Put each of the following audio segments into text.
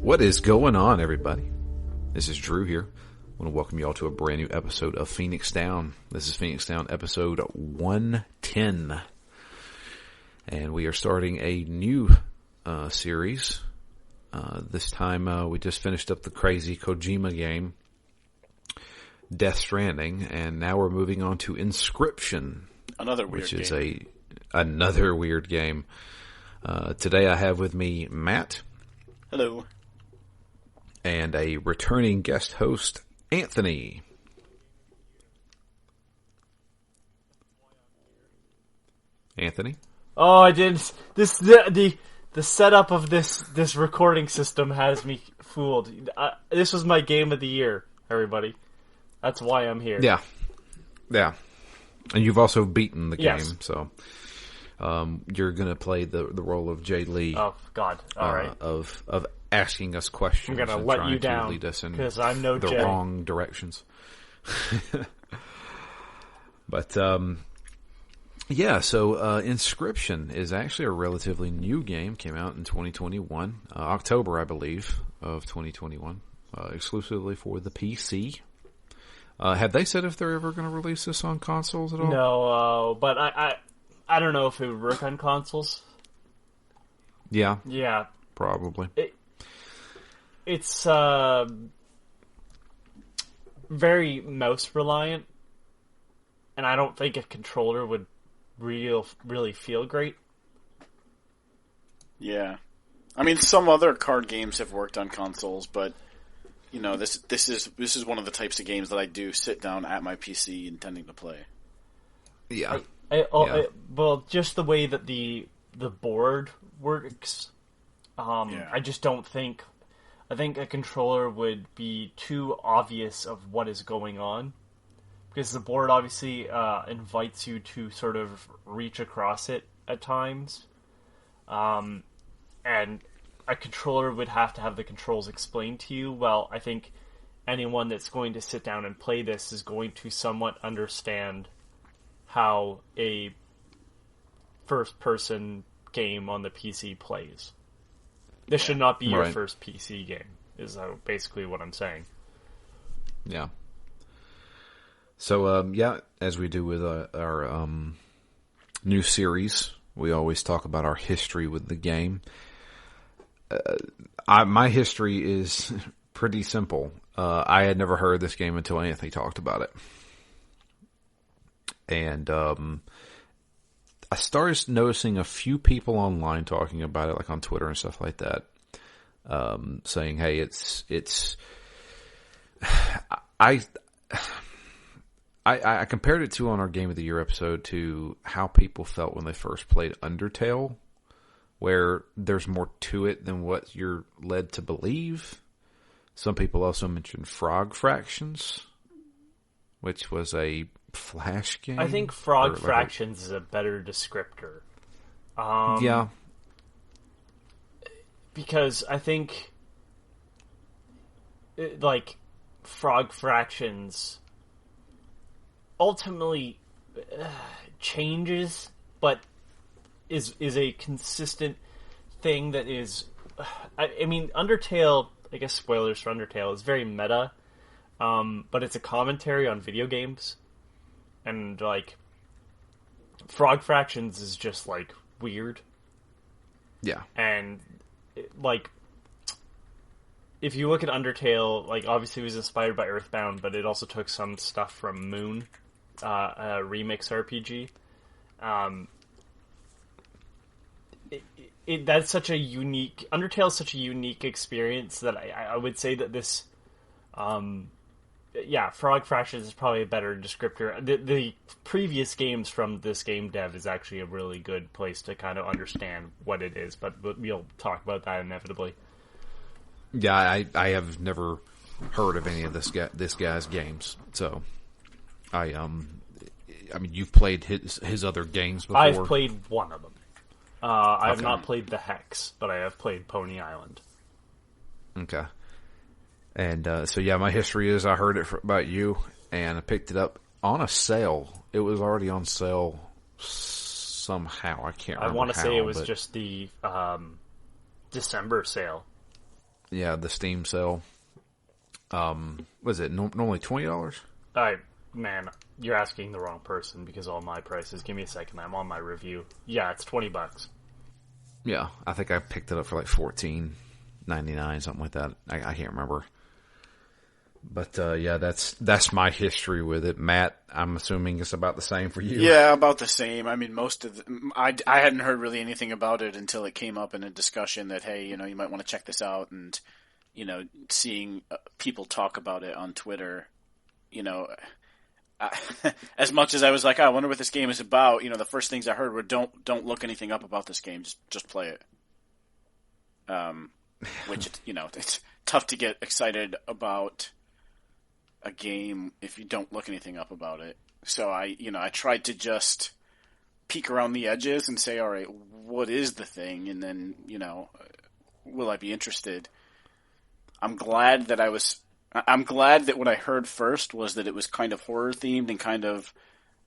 What is going on, everybody? This is Drew here. I want to welcome you all to a brand new episode of Phoenix Down. This is Phoenix Down episode 110. And we are starting a new series. This time we just finished up the crazy Kojima game, Death Stranding, and now we're moving on to Inscryption. Another weird which is game. Another weird game. Today I have with me Matt. Hello. And a returning guest host, Anthony. Anthony? Oh, I didn't. The setup of this recording system has me fooled. This was my game of the year, everybody. That's why I'm here. Yeah. And you've also beaten the game, yes. So you're going to play the role of Jay Lee. Oh God! All right. Of asking us questions. I'm going to and let trying you down to lead us in because I'm no the Jay. wrong directions. But yeah, so Inscryption is actually a relatively new game. Came out in 2021, October, I believe, of 2021, exclusively for the PC. Have they said if they're ever going to release this on consoles at all? No, but I don't know if it would work on consoles. Yeah. Yeah. Probably. It's very mouse reliant, and I don't think a controller would really feel great. Yeah. I mean, some other card games have worked on consoles, but you know, this is one of the types of games that I do sit down at my PC intending to play. Yeah. Well, just the way that the board works, I just don't think. I think a controller would be too obvious of what is going on, because the board obviously invites you to sort of reach across it at times, and a controller would have to have the controls explained to you. Well, I think anyone that's going to sit down and play this is going to somewhat understand how a first-person game on the PC plays. This should not be your first PC game, is basically what I'm saying. Yeah. So, as we do with our new series, we always talk about our history with the game. My history is pretty simple. I had never heard this game until Anthony talked about it. And I started noticing a few people online talking about it, like on Twitter and stuff like that, saying, "Hey, it's." I compared it to on our Game of the Year episode to how people felt when they first played Undertale, where there's more to it than what you're led to believe. Some people also mentioned Frog Fractions, which was a Flash game. I think Frog Fractions is a better descriptor. Yeah. Because I think, like, Frog Fractions ultimately changes, but is a consistent thing that is... I mean, Undertale, I guess spoilers for Undertale, is very meta, but it's a commentary on video games. And, like, Frog Fractions is just, like, weird. Yeah. And, like, if you look at Undertale, like, obviously it was inspired by Earthbound, but it also took some stuff from Moon, a remix RPG. That's such a unique... Undertale is such a unique experience that I would say that this... Frog Fractions is probably a better descriptor. The previous games from this game dev is actually a really good place to kind of understand what it is, but we'll talk about that inevitably. Yeah, I have never heard of any of this guy's games, so I mean, you've played his other games before. I've played one of them. I have not played the Hex, but I have played Pony Island. Okay. And so, my history is I heard it about you, and I picked it up on a sale. It was already on sale somehow. I can't remember. I want to say it was just the December sale. the Steam sale. Was it normally $20? Man, you're asking the wrong person because all my prices. Give me a second. I'm on my review. Yeah, it's $20. Yeah, I think I picked it up for like $14.99, something like that. I can't remember. But yeah, that's my history with it. Matt, I'm assuming it's about the same for you. Yeah, about the same. I mean, I hadn't heard really anything about it until it came up in a discussion that, hey, you might want to check this out, and seeing people talk about it on Twitter, as much as I was like, I wonder what this game is about. The first things I heard were don't look anything up about this game. Just play it. Which it's tough to get excited about a game if you don't look anything up about it. So I tried to just peek around the edges and say, all right, what is the thing? And then, will I be interested? I'm glad that what I heard first was that it was kind of horror themed and kind of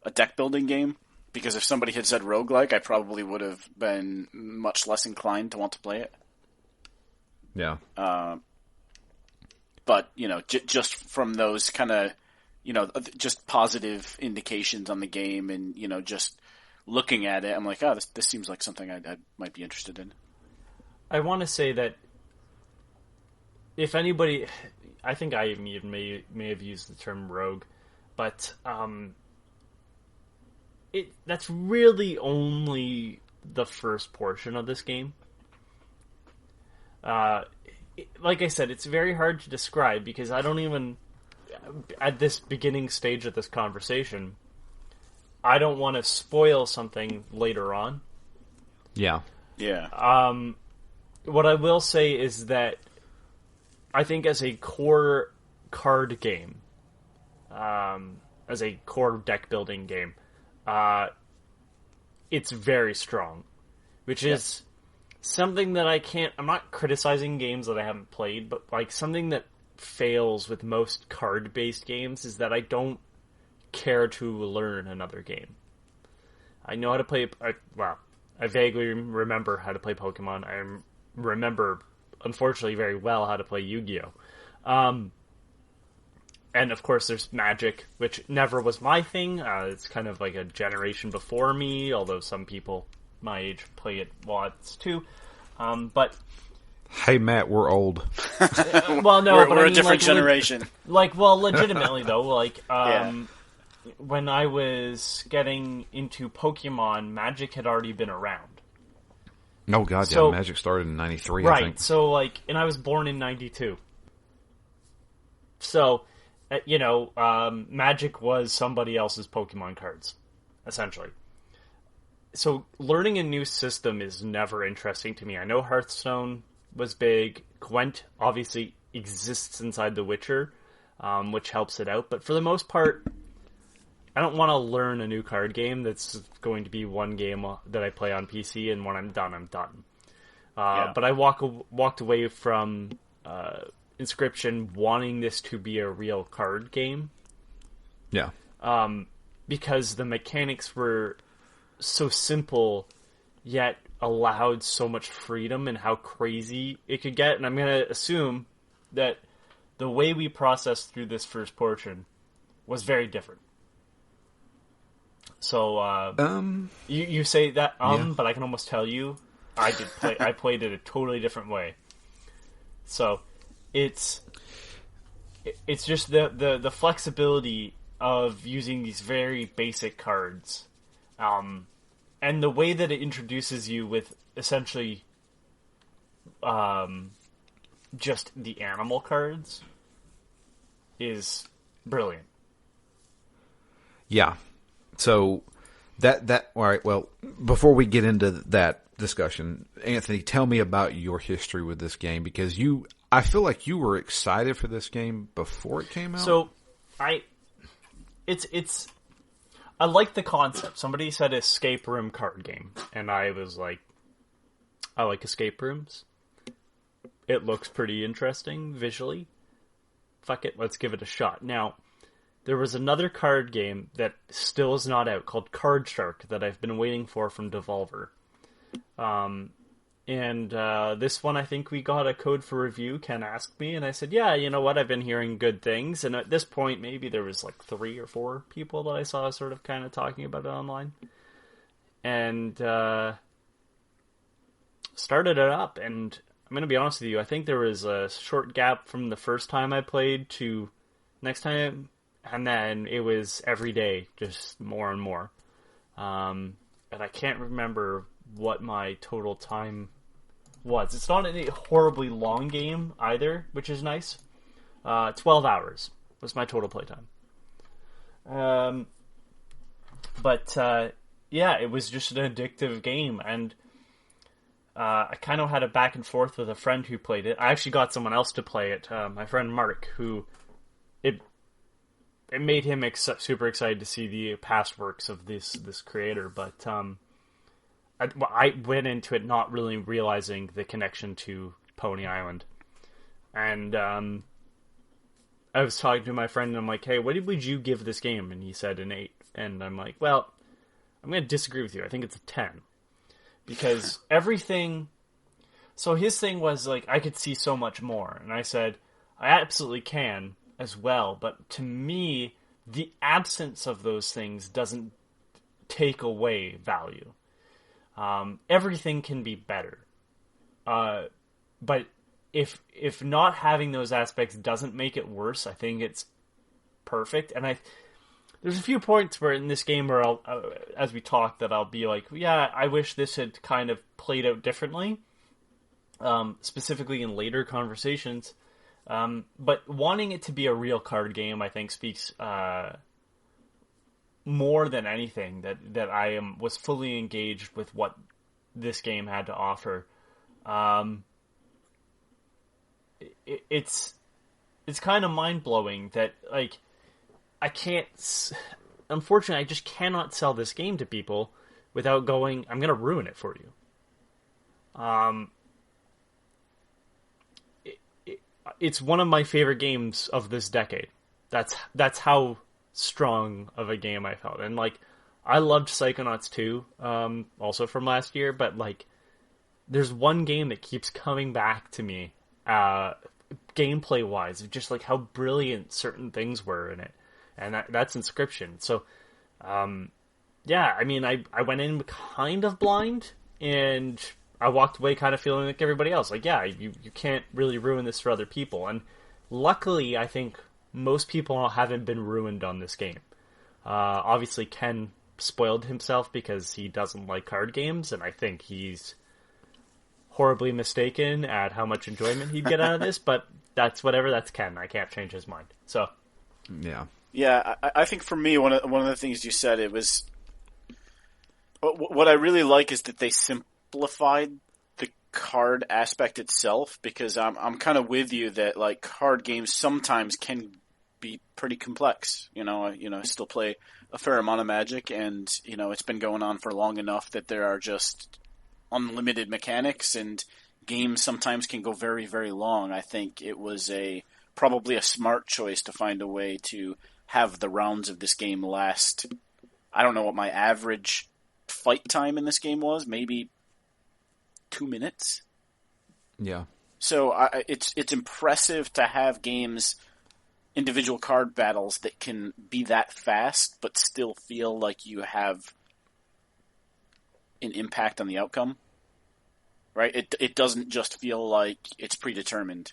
a deck building game. Because if somebody had said roguelike, I probably would have been much less inclined to want to play it. Yeah. But, just from those kind of, just positive indications on the game and, just looking at it, I'm like, this seems like something I might be interested in. I want to say that if anybody, I think I even may have used the term rogue, but that's really only the first portion of this game. Like I said, it's very hard to describe because I don't even, at this beginning stage of this conversation, I don't want to spoil something later on. Yeah. Yeah. What I will say is that I think as a core card game, as a core deck building game, it's very strong, which is something that I'm not criticizing games that I haven't played, but like something that fails with most card-based games is that I don't care to learn another game. I know how to play, I vaguely remember how to play Pokemon. I remember, unfortunately, very well how to play Yu-Gi-Oh! And of course there's Magic, which never was my thing. It's kind of like a generation before me, although some people my age play it lots too. But hey, Matt, we're old. Well, no, we're a different generation. Legitimately though, when I was getting into Pokemon, Magic had already been around. Oh god, yeah, Magic started in 93, right, I think. So and I was born in 92. So, Magic was somebody else's Pokemon cards, essentially. So learning a new system is never interesting to me. I know Hearthstone was big. Gwent obviously exists inside The Witcher, which helps it out. But for the most part, I don't want to learn a new card game that's going to be one game that I play on PC, and when I'm done, I'm done. But I walked away from Inscryption wanting this to be a real card game. Yeah. Because the mechanics were so simple, yet allowed so much freedom in how crazy it could get. And I'm going to assume that the way we processed through this first portion was very different. So, you say that, yeah. But I can almost tell you, I played it a totally different way. So, it's just the flexibility of using these very basic cards, and the way that it introduces you with essentially, just the animal cards is brilliant. Yeah. So that all right. Well, before we get into that discussion, Anthony, tell me about your history with this game, because I feel like you were excited for this game before it came out. So I like the concept. Somebody said escape room card game, and I was like, I like escape rooms. It looks pretty interesting visually. Fuck it, let's give it a shot. Now, there was another card game that still is not out called Card Shark that I've been waiting for from Devolver. And this one, I think we got a code for review. Ken asked me, and I said, yeah, you know what? I've been hearing good things. And at this point, maybe there was like 3 or 4 people that I saw sort of kind of talking about it online. And started it up. And I'm going to be honest with you, I think there was a short gap from the first time I played to next time. And then it was every day, just more and more. And I can't remember what my total time was. It's not a horribly long game either, which is nice. 12 hours was my total playtime. Yeah, it was just an addictive game, and I kind of had a back and forth with a friend who played it. I actually got someone else to play it, my friend Mark, who it made him super excited to see the past works of this creator, but I went into it not really realizing the connection to Pony Island. And I was talking to my friend, and I'm like, hey, what would you give this game? And he said an 8. And I'm like, well, I'm going to disagree with you. I think it's a 10. Because everything... So his thing was, like, I could see so much more. And I said, I absolutely can as well. But to me, the absence of those things doesn't take away value. Everything can be better. But if not having those aspects doesn't make it worse, I think it's perfect. And there's a few points where in this game where I'll, as we talk, that I'll be like, yeah, I wish this had kind of played out differently. Specifically in later conversations. But wanting it to be a real card game, I think, speaks more than anything that I was fully engaged with what this game had to offer. It's kind of mind-blowing that, like, unfortunately, I just cannot sell this game to people without going, I'm going to ruin it for you. It's one of my favorite games of this decade. That's how strong of a game I felt. And, like, I loved Psychonauts 2, also from last year, but, like, there's one game that keeps coming back to me, gameplay-wise, of just, like, how brilliant certain things were in it. And that's Inscryption. So, yeah, I mean, I went in kind of blind, and I walked away kind of feeling like everybody else. Like, yeah, you can't really ruin this for other people. And luckily, I think most people haven't been ruined on this game. Obviously, Ken spoiled himself because he doesn't like card games, and I think he's horribly mistaken at how much enjoyment he'd get out of this, but that's whatever, that's Ken. I can't change his mind. So, yeah. I think for me, one of the things you said, it was what I really like is that they simplified the card aspect itself, because I'm kind of with you that, like, card games sometimes can be pretty complex. I still play a fair amount of Magic, and it's been going on for long enough that there are just unlimited mechanics, and games sometimes can go very, very long. I think it was probably a smart choice to find a way to have the rounds of this game last. I don't know what my average fight time in this game was, maybe 2 minutes. Yeah. So it's impressive to have games, individual card battles that can be that fast, but still feel like you have an impact on the outcome. Right? It doesn't just feel like it's predetermined.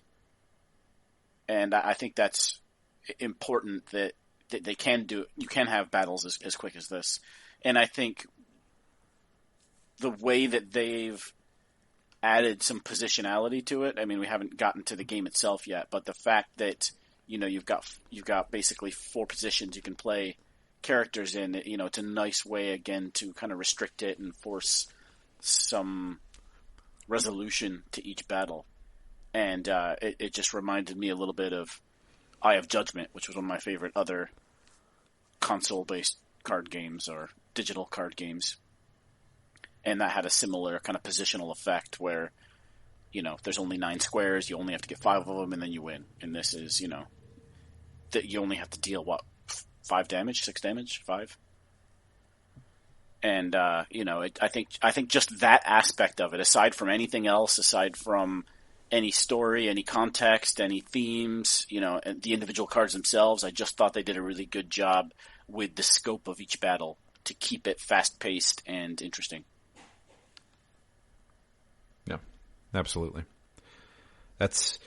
And I think that's important that they can do. You can have battles as quick as this. And I think the way that they've added some positionality to it. I mean, we haven't gotten to the game itself yet, but the fact that you've got basically 4 positions you can play characters in. It's a nice way again to kind of restrict it and force some resolution to each battle. And it just reminded me a little bit of Eye of Judgment, which was one of my favorite other console-based card games or digital card games. And that had a similar kind of positional effect where, there's only 9 squares, you only have to get 5 of them, and then you win. And this is, that you only have to deal, 5 damage? 6 damage? 5? And I think just that aspect of it, aside from anything else, aside from any story, any context, any themes, and the individual cards themselves, I just thought they did a really good job with the scope of each battle to keep it fast-paced and interesting. Yeah, absolutely. That's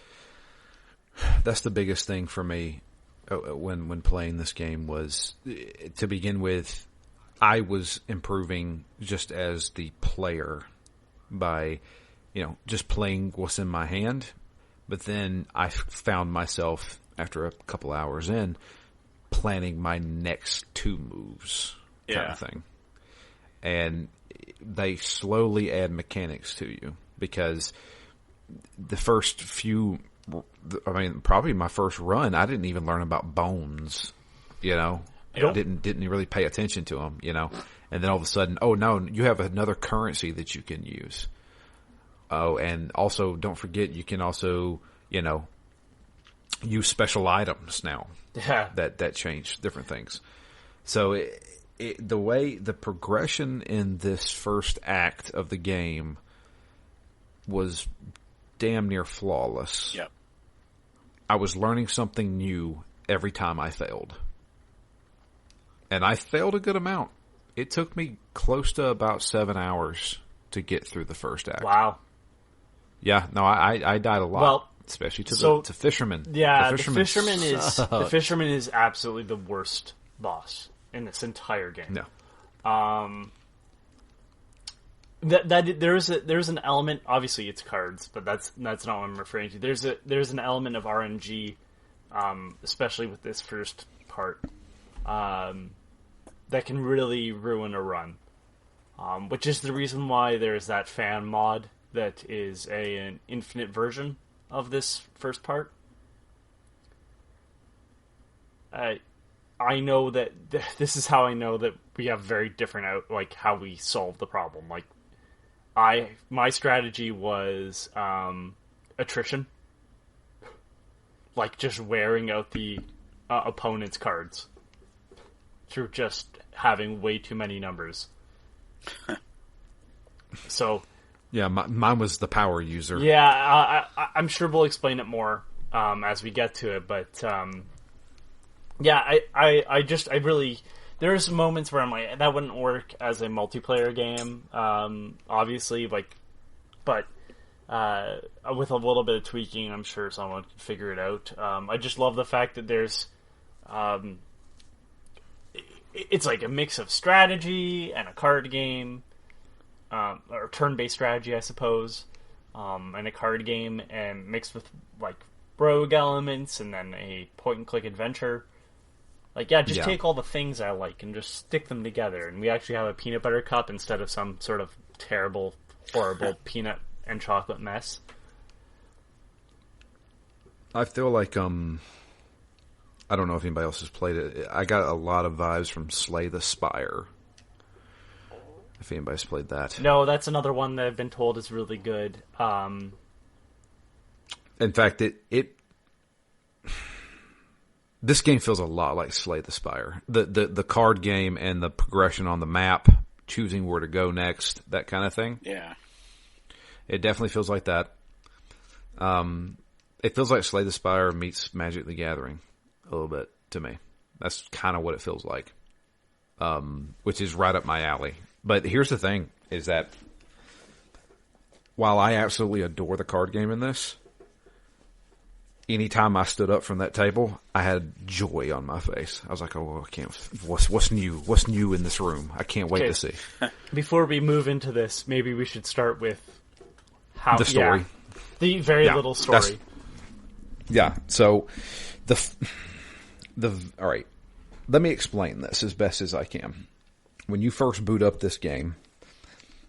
the biggest thing for me when playing this game was, to begin with, I was improving just as the player by, just playing what's in my hand. But then I found myself, after a couple hours in, planning my next 2 moves kind of thing. And they slowly add mechanics to you, because the first few, probably my first run, I didn't even learn about bones, Didn't really pay attention to them, And then all of a sudden, oh no, you have another currency that you can use. Oh, and also don't forget, you can also, use special items now. Yeah. That change different things. So the progression in this first act of the game was damn near flawless. Yep. I was learning something new every time I failed. And I failed a good amount. It took me close to about 7 hours to get through the first act. Wow. Yeah, no, I died a lot. Well, especially to Fisherman. Yeah, the Fisherman is absolutely the worst boss in this entire game. No. There's an element, obviously it's cards, but that's not what I'm referring to. There's an element of RNG, especially with this first part, that can really ruin a run. Which is the reason why there's that fan mod that is an infinite version of this first part. I know that this is how I know that we have very different how we solve the problem. My strategy was attrition, just wearing out the opponent's cards through just having way too many numbers. So, yeah, mine was the power user. Yeah, I'm sure we'll explain it more as we get to it, but yeah, I really, there's moments where I'm like, that wouldn't work as a multiplayer game, obviously, but with a little bit of tweaking, I'm sure someone can figure it out. I just love the fact that there's, it's like a mix of strategy and a card game, or turn-based strategy, I suppose, and a card game, and mixed with rogue elements, and then a point-and-click adventure. Take all the things I like and just stick them together, and we actually have a peanut butter cup instead of some sort of terrible, horrible peanut and chocolate mess. I feel like, I don't know if anybody else has played it. I got a lot of vibes from Slay the Spire. If anybody's played that. No, that's another one that I've been told is really good. In fact, this game feels a lot like Slay the Spire. The card game and the progression on the map, choosing where to go next, that kind of thing. Yeah. It definitely feels like that. It feels like Slay the Spire meets Magic the Gathering a little bit to me. That's kind of what it feels like, which is right up my alley. But here's the thing, is that while I absolutely adore the card game in this, anytime I stood up from that table, I had joy on my face. I was like, oh, I can't, what's new? What's new in this room? I can't wait to see. Before we move into this, maybe we should start with the story. Yeah, the very little story. So all right. Let me explain this as best as I can. When you first boot up this game,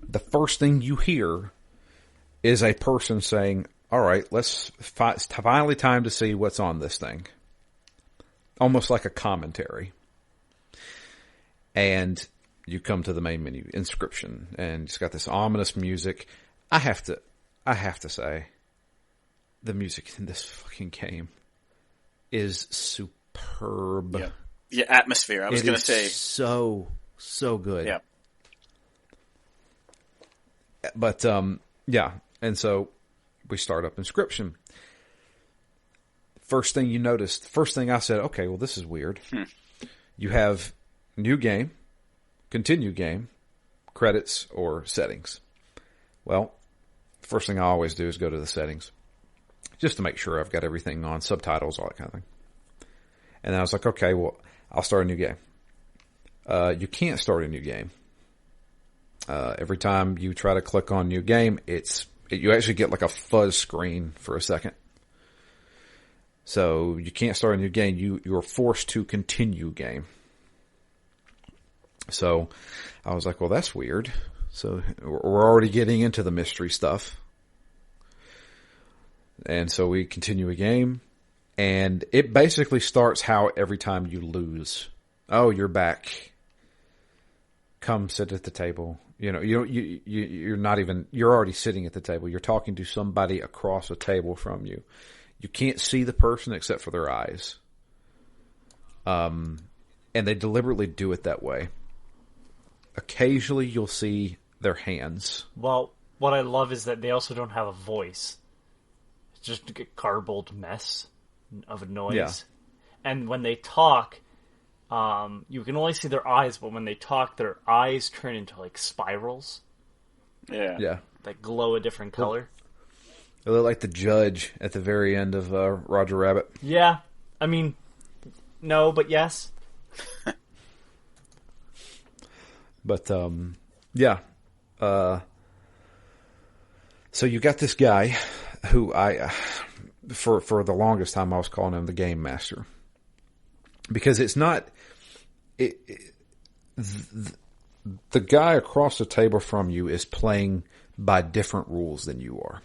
the first thing you hear is a person saying, all right, it's finally time to see what's on this thing. Almost like a commentary. And you come to the main menu, Inscryption, and it's got this ominous music. I have to say, the music in this fucking game is superb. Yeah, atmosphere. I was going to say. So good. Yeah. But, yeah. And so we start up Inscryption. First thing you noticed, first thing I said, okay, well, this is weird. You have new game, continue game, credits, or settings. Well, first thing I always do is go to the settings just to make sure I've got everything on, subtitles, all that kind of thing. And then I was like, okay, well, I'll start a new game. You can't start a new game. Every time you try to click on new game, you actually get like a fuzz screen for a second. So you can't start a new game. You're forced to continue game. So I was like, well, that's weird. So we're already getting into the mystery stuff. And so we continue a game. And it basically starts how every time you lose. Oh, you're back. Come sit at the table. You know, you're not even, you're already sitting at the table. You're talking to somebody across a table from you. You can't see the person except for their eyes. And they deliberately do it that way. Occasionally you'll see their hands. Well, what I love is that they also don't have a voice. It's just a garbled mess of a noise. Yeah. And when they talk, you can only see their eyes, but when they talk, their eyes turn into like spirals. Yeah. Yeah. That glow a different color. They look like the judge at the very end of Roger Rabbit. Yeah. I mean, no, but yes. But, yeah. So you got this guy who for the longest time I was calling him the Game Master. Because it's not... the guy across the table from you is playing by different rules than you are.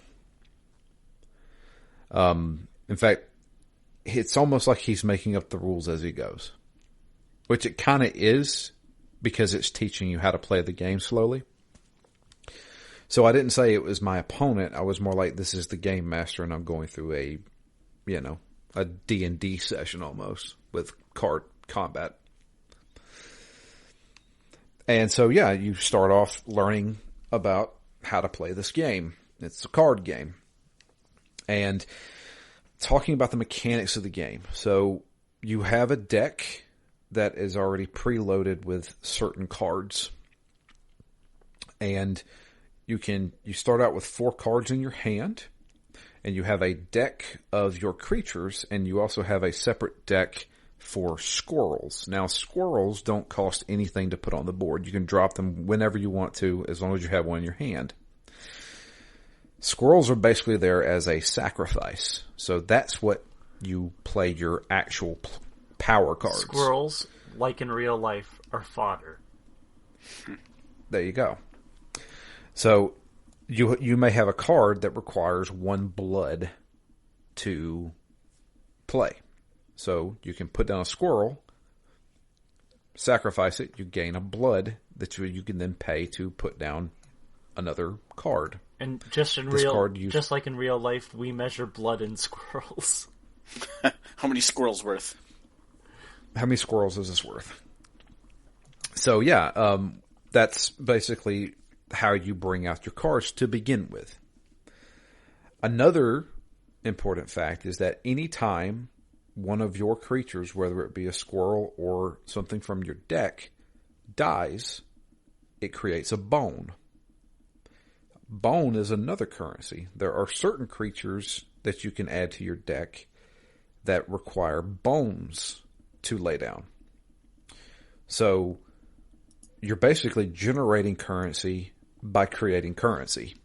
In fact, it's almost like he's making up the rules as he goes. Which it kind of is, because it's teaching you how to play the game slowly. So I didn't say it was my opponent. I was more like, this is the Game Master, and I'm going through a D&D session almost, with card combat. And so, yeah, you start off learning about how to play this game. It's a card game. And talking about the mechanics of the game. So you have a deck that is already preloaded with certain cards. And you start out with 4 cards in your hand. And you have a deck of your creatures. And you also have a separate deck for squirrels. Now, squirrels don't cost anything to put on the board. You can drop them whenever you want to, as long as you have one in your hand. Squirrels are basically there as a sacrifice. So that's what you play your actual power cards. Squirrels, like in real life, are fodder. There you go. So you may have a card that requires 1 blood to play. So you can put down a squirrel, sacrifice it, you gain a blood that you can then pay to put down another card. And just like in real life, we measure blood in squirrels. How many squirrels worth? How many squirrels is this worth? So yeah, that's basically how you bring out your cards to begin with. Another important fact is that anytime one of your creatures, whether it be a squirrel or something from your deck, dies, it creates a bone. Bone is another currency. There are certain creatures that you can add to your deck that require bones to lay down. So you're basically generating currency by creating currency.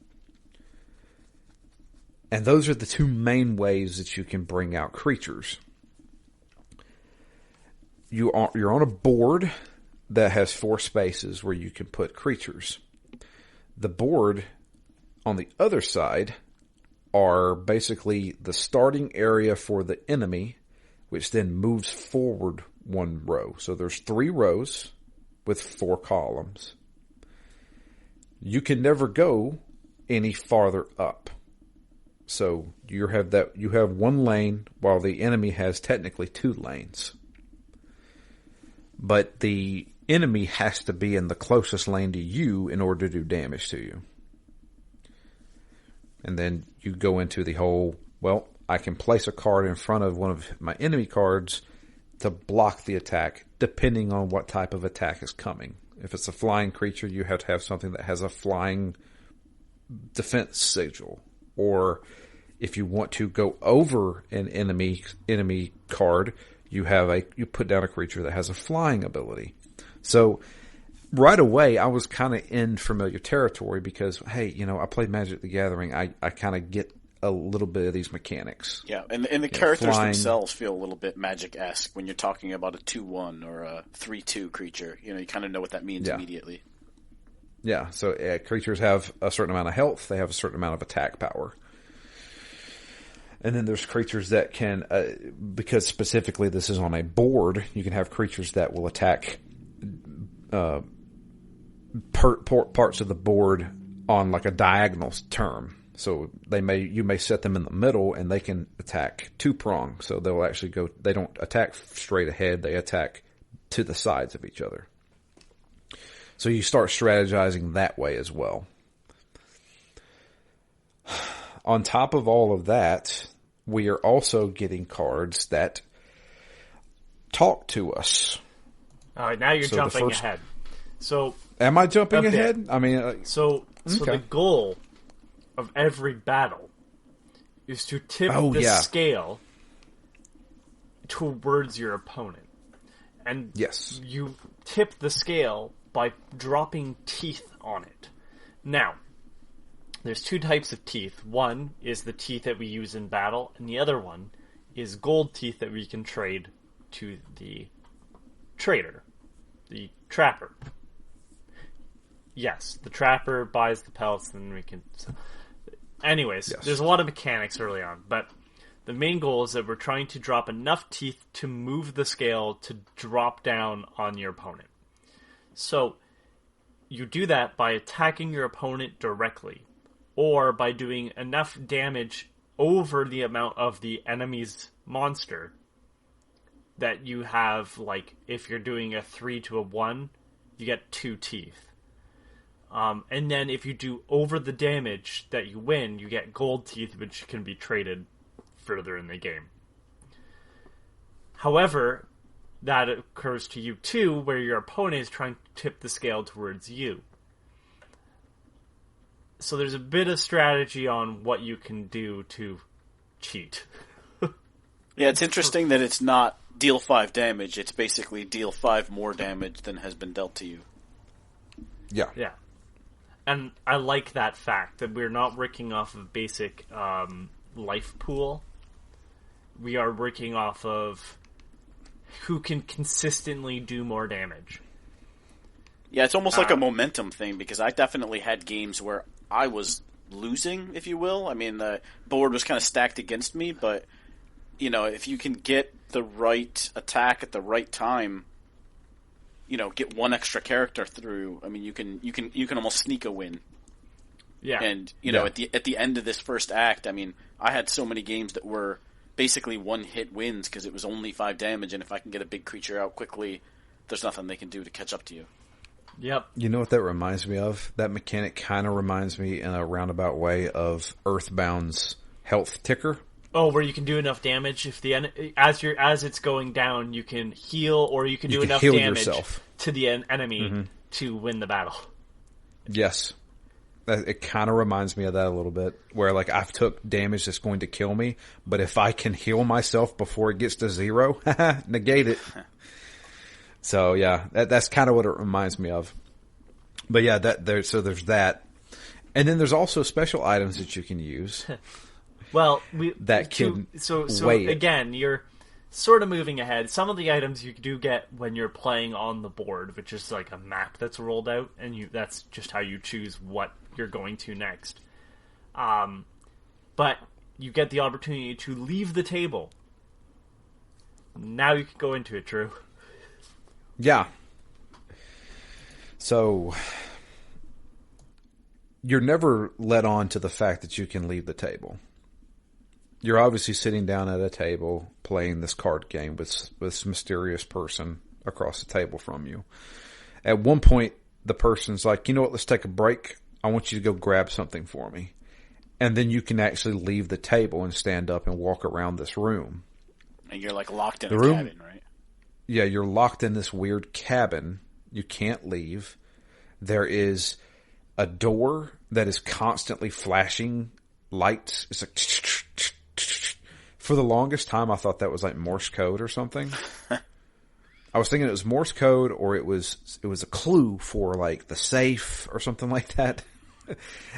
And those are the 2 main ways that you can bring out creatures. You're on a board that has 4 spaces where you can put creatures. The board on the other side are basically the starting area for the enemy, which then moves forward 1 row. So there's 3 rows with 4 columns. You can never go any farther up. So you have 1 lane while the enemy has technically 2 lanes. But the enemy has to be in the closest lane to you in order to do damage to you. And then you go into the whole, well, I can place a card in front of one of my enemy cards to block the attack, depending on what type of attack is coming. If it's a flying creature, you have to have something that has a flying defense sigil. Or if you want to go over an enemy card, you put down a creature that has a flying ability. So right away, I was kind of in familiar territory because, hey, I played Magic the Gathering. I kind of get a little bit of these mechanics. Yeah, and the characters themselves feel a little bit Magic-esque when you're talking about a 2/1 or a 3/2 creature. You kind of know what that means immediately. Yeah, so creatures have a certain amount of health. They have a certain amount of attack power. And then there's creatures that can, because specifically this is on a board, you can have creatures that will attack parts of the board on like a diagonal term. So you may set them in the middle and they can attack two-prong. So they'll actually they don't attack straight ahead, they attack to the sides of each other. So you start strategizing that way as well. On top of all of that, we are also getting cards that talk to us. All right, now you're jumping ahead. So, am I jumping ahead? I mean, so the goal of every battle is to tip the scale towards your opponent. And yes, you tip the scale by dropping teeth on it. Now, there's two types of teeth. One is the teeth that we use in battle, and the other one is gold teeth that we can trade to the trader, the trapper. Yes, the trapper buys the pelts, and we can... Anyways, There's a lot of mechanics early on, but the main goal is that we're trying to drop enough teeth to move the scale to drop down on your opponent. So, you do that by attacking your opponent directly, or by doing enough damage over the amount of the enemy's monster that you have, like, if you're doing a 3 to a 1, you get 2 teeth. And then if you do over the damage that you win, you get gold teeth, which can be traded further in the game. However, that occurs to you too, where your opponent is trying to tip the scale towards you. So there's a bit of strategy on what you can do to cheat. Yeah, it's interesting that it's not deal 5 damage. It's basically deal 5 more damage than has been dealt to you. Yeah. Yeah. And I like that fact that we're not working off of basic life pool. We are working off of who can consistently do more damage. Yeah, it's almost like a momentum thing, because I definitely had games where I was losing, if you will. I mean, the board was kind of stacked against me, but, if you can get the right attack at the right time, get one extra character through. I mean, you can almost sneak a win. Yeah. And at the end of this first act, I mean, I had so many games that were basically one hit wins because it was only 5 damage, and if I can get a big creature out quickly, there's nothing they can do to catch up to you. Yep. You know what that reminds me of? That mechanic kind of reminds me in a roundabout way of Earthbound's health ticker. Oh, where you can do enough damage if as it's going down, you can heal, or you can do enough damage to the enemy to win the battle. Yes, it kind of reminds me of that a little bit. Where like I've took damage that's going to kill me, but if I can heal myself before it gets to 0, negate it. So yeah, that's kind of what it reminds me of. But yeah, there's that, and then there's also special items that you can use. Well, so again, you're sort of moving ahead. Some of the items you do get when you're playing on the board, which is like a map that's rolled out, and that's just how you choose what you're going to next. But you get the opportunity to leave the table. Now you can go into it, Drew. Yeah. So you're never led on to the fact that you can leave the table. You're obviously sitting down at a table playing this card game with this mysterious person across the table from you. At one point, the person's like, you know what, let's take a break. I want you to go grab something for me. and then you can actually leave the table and stand up and walk around this room. And you're like locked in The a room- cabin, right? Yeah, you're locked in this weird cabin. You can't leave. There is a door that is constantly flashing lights. It's like... For the longest time, I thought that was like Morse code or something. I was thinking it was Morse code, or it was a clue for like the safe or something like that. I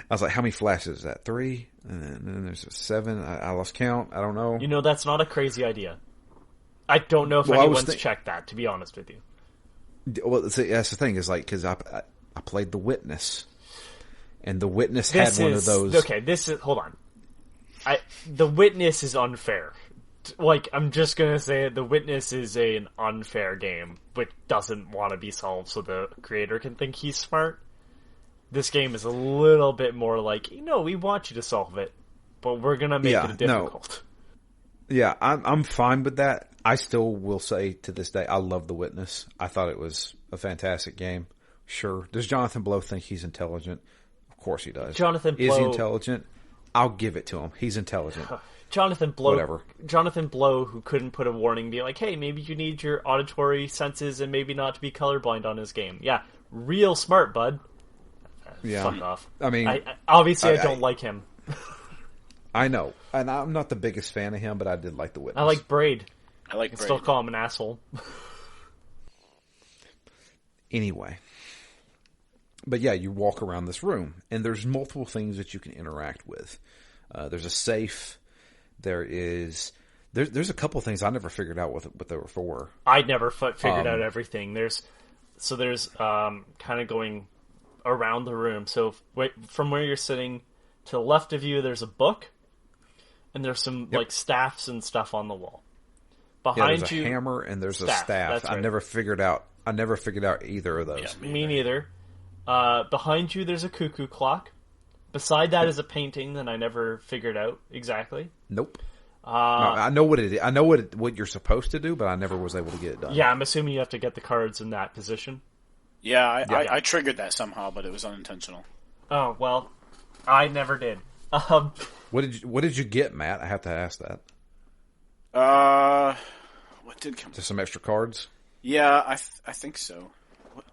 was like, how many flashes is that? 3? And then there's a 7. I lost count. I don't know. You know, that's not a crazy idea. I don't know if anyone's checked that, to be honest with you. Well, see, that's the thing, is like, because I played The Witness, and The Witness had one of those. Okay, hold on. The Witness is unfair. Like, I'm just gonna say it, The Witness is an unfair game, which doesn't want to be solved so the creator can think he's smart. This game is a little bit more like, we want you to solve it, but we're gonna make it difficult. No. Yeah, I'm fine with that. I still will say to this day, I love The Witness. I thought it was a fantastic game. Sure. Does Jonathan Blow think he's intelligent? Of course he does. Jonathan Blow... Is he intelligent? I'll give it to him. He's intelligent. Jonathan Blow... Whatever. Jonathan Blow, who couldn't put a warning, be like, hey, maybe you need your auditory senses and maybe not to be colorblind on his game. Yeah, real smart, bud. Yeah. Fuck off. I mean... I don't like him. I know. And I'm not the biggest fan of him, but I did like The Witness. I like Braid. I can still call him an asshole. Anyway. But yeah, you walk around this room, and there's multiple things that you can interact with. There's a safe. There's a couple things I never figured out what they were for. I never figured out everything. There's kind of going around the room. So from where you're sitting to the left of you, there's a book, and there's some like staffs and stuff on the wall. Behind there's you, a hammer and there's a staff. Right. I never figured out either of those. Yeah, me neither. Behind you, there's a cuckoo clock. Beside that is a painting that I never figured out exactly. Nope. No, I know what it is. I know what you're supposed to do, but I never was able to get it done. Yeah, I'm assuming you have to get the cards in that position. Yeah, I triggered that somehow, but it was unintentional. Oh well, I never did. What did you get, Matt? I have to ask that. What did come? Just some extra cards. Yeah, I think so.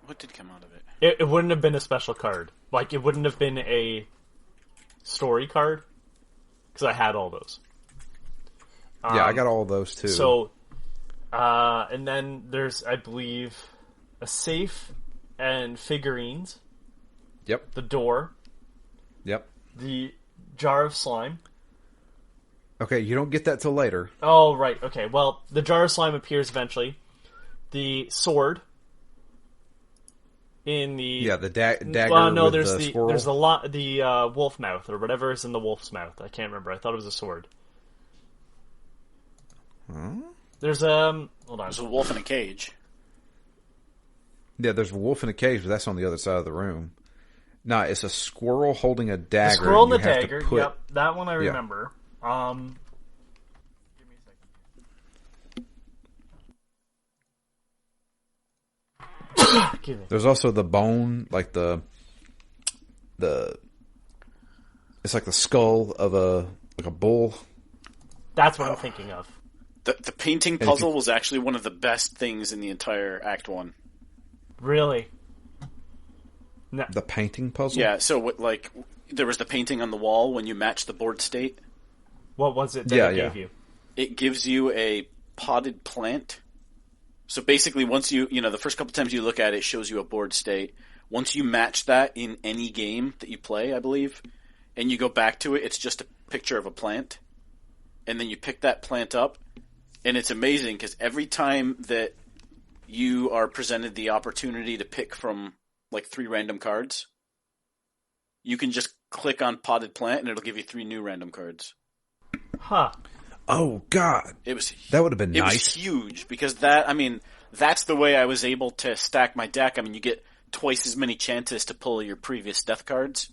What did come out of it? It wouldn't have been a special card. Like, it wouldn't have been a story card, because I had all those. Yeah, I got all of those too. So, and then there's, I believe, a safe and figurines. Yep. The door. Yep. The jar of slime. Okay, you don't get that till later. Oh, right. Okay, well, the jar of slime appears eventually. The sword. In the the dagger. Well, no, with there's the squirrel. there's the wolf mouth or whatever is in the wolf's mouth. I can't remember. I thought it was a sword. Huh? There's hold on. There's a wolf in a cage. Yeah, there's a wolf in a cage, but that's on the other side of the room. No, it's a squirrel holding a dagger. The squirrel and the you have to dagger. put- Yep, that one I remember. Give me a second. Give it. There's also the bone, like the it's like the skull of a bull. That's what I'm thinking of. The painting puzzle was actually one of the best things in the entire Act 1. Really? No. The painting puzzle? Yeah, so there was the painting on the wall when you match the board state. What was it that it gave you? It gives you a potted plant. So basically, once the first couple times you look at it, it shows you a board state. Once you match that in any game that you play, I believe, and you go back to it, it's just a picture of a plant. And then you pick that plant up, and it's amazing because every time that you are presented the opportunity to pick from like 3 random cards, you can just click on potted plant and it'll give you 3 new random cards. Huh. Oh God, that would have been nice. It was huge because that's the way I was able to stack my deck. I mean, you get twice as many chances to pull your previous death cards.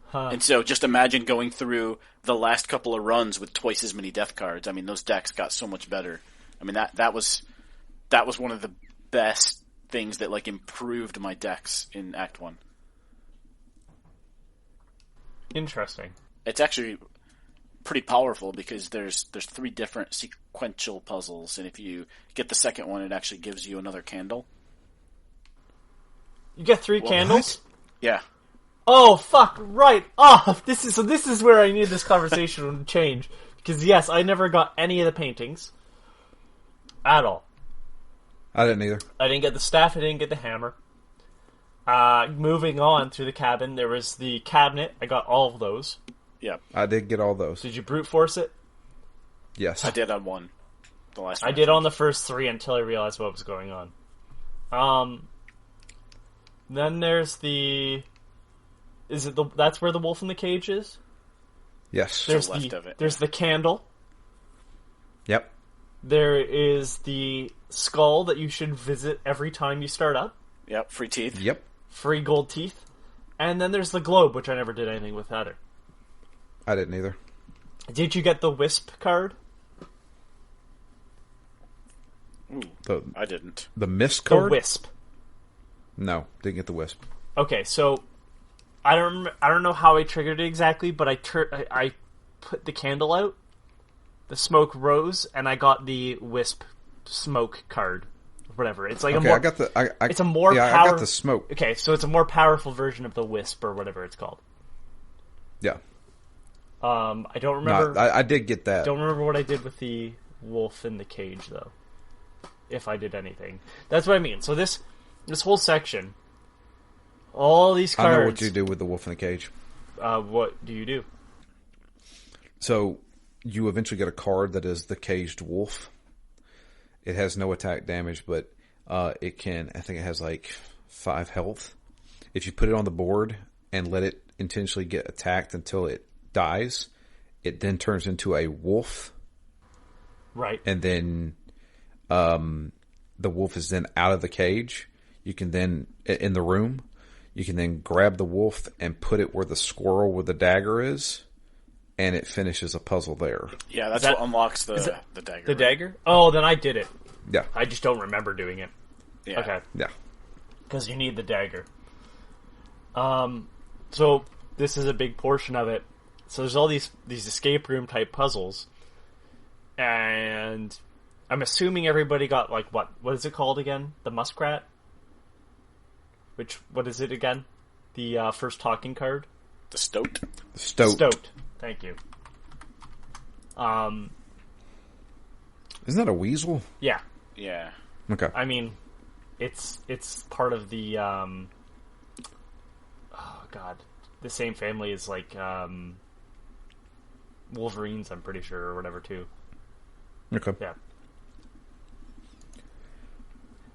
Huh. And so just imagine going through the last couple of runs with twice as many death cards. I mean, those decks got so much better. I mean, that was one of the best things that like improved my decks in Act 1. Interesting. it's actually pretty powerful because there's 3 different sequential puzzles, and if you get the second one, it actually gives you another candle. You get 3 candles? Yeah. Oh, fuck, right. Oh, this is where I need this conversation to change. Because, yes, I never got any of the paintings. At all. I didn't either. I didn't get the staff, I didn't get the hammer. Moving on through the cabin, there was the cabinet. I got all of those. Yep. I did get all those. Did you brute force it? Yes. I did on one. The last one. I did on the first 3 until I realized what was going on. Then there's the... That's where the wolf in the cage is? Yes. There's left of it. There's the candle. Yep. There is the skull that you should visit every time you start up. Yep, free teeth. Yep. Free gold teeth. And then there's the globe, which I never did anything with either. I didn't either. Did you get the wisp card? Ooh, I didn't. The mist card? The wisp. No, didn't get the wisp. Okay, so I don't know how I triggered it exactly, but I put the candle out, the smoke rose, and I got the wisp smoke card, whatever. It's like I got the. It's a more. Yeah, I got the smoke. Okay, so it's a more powerful version of the wisp or whatever it's called. Yeah. I don't remember. No, I did get that. Don't remember what I did with the wolf in the cage though. If I did anything, that's what I mean. So this whole section, all these cards. I know what you do with the wolf in the cage. What do you do? So you eventually get a card that is the caged wolf. It has no attack damage, but it can. I think it has like 5 health. If you put it on the board and let it intentionally get attacked until it dies, it then turns into a wolf. Right. And then the wolf is then out of the cage. You can then, in the room, you can then grab the wolf and put it where the squirrel with the dagger is, and it finishes a puzzle there. Yeah, that's what unlocks the dagger. The dagger? Oh, then I did it. Yeah. I just don't remember doing it. Yeah. Okay. Yeah. Because you need the dagger. So this is a big portion of it. So there's all these escape room type puzzles, and I'm assuming everybody got like what is it called again? The muskrat. What is it again? The first talking card. The stoat. The stoat. Stoat. Thank you. Isn't that a weasel? Yeah. Yeah. Okay. I mean, it's part of the the same family as like Wolverines, I'm pretty sure, or whatever too. Okay. Yeah.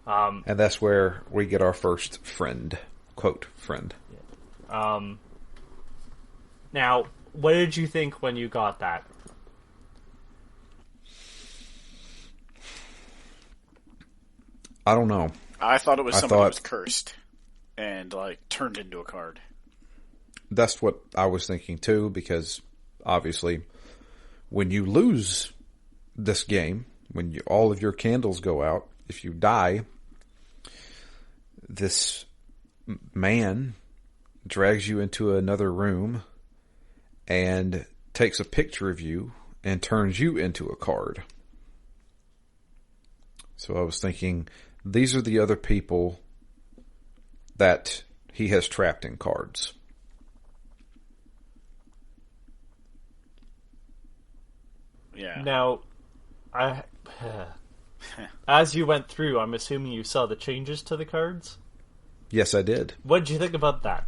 And that's where we get our first friend. Quote, friend. Now, what did you think when you got that? I don't know. I thought it was somebody who was cursed and like turned into a card. That's what I was thinking too, because obviously when you lose this game, when all of your candles go out, if you die, this man drags you into another room and takes a picture of you and turns you into a card. So I was thinking, these are the other people that he has trapped in cards. Yeah. Now, as you went through, I'm assuming you saw the changes to the cards? Yes, I did. What did you think about that?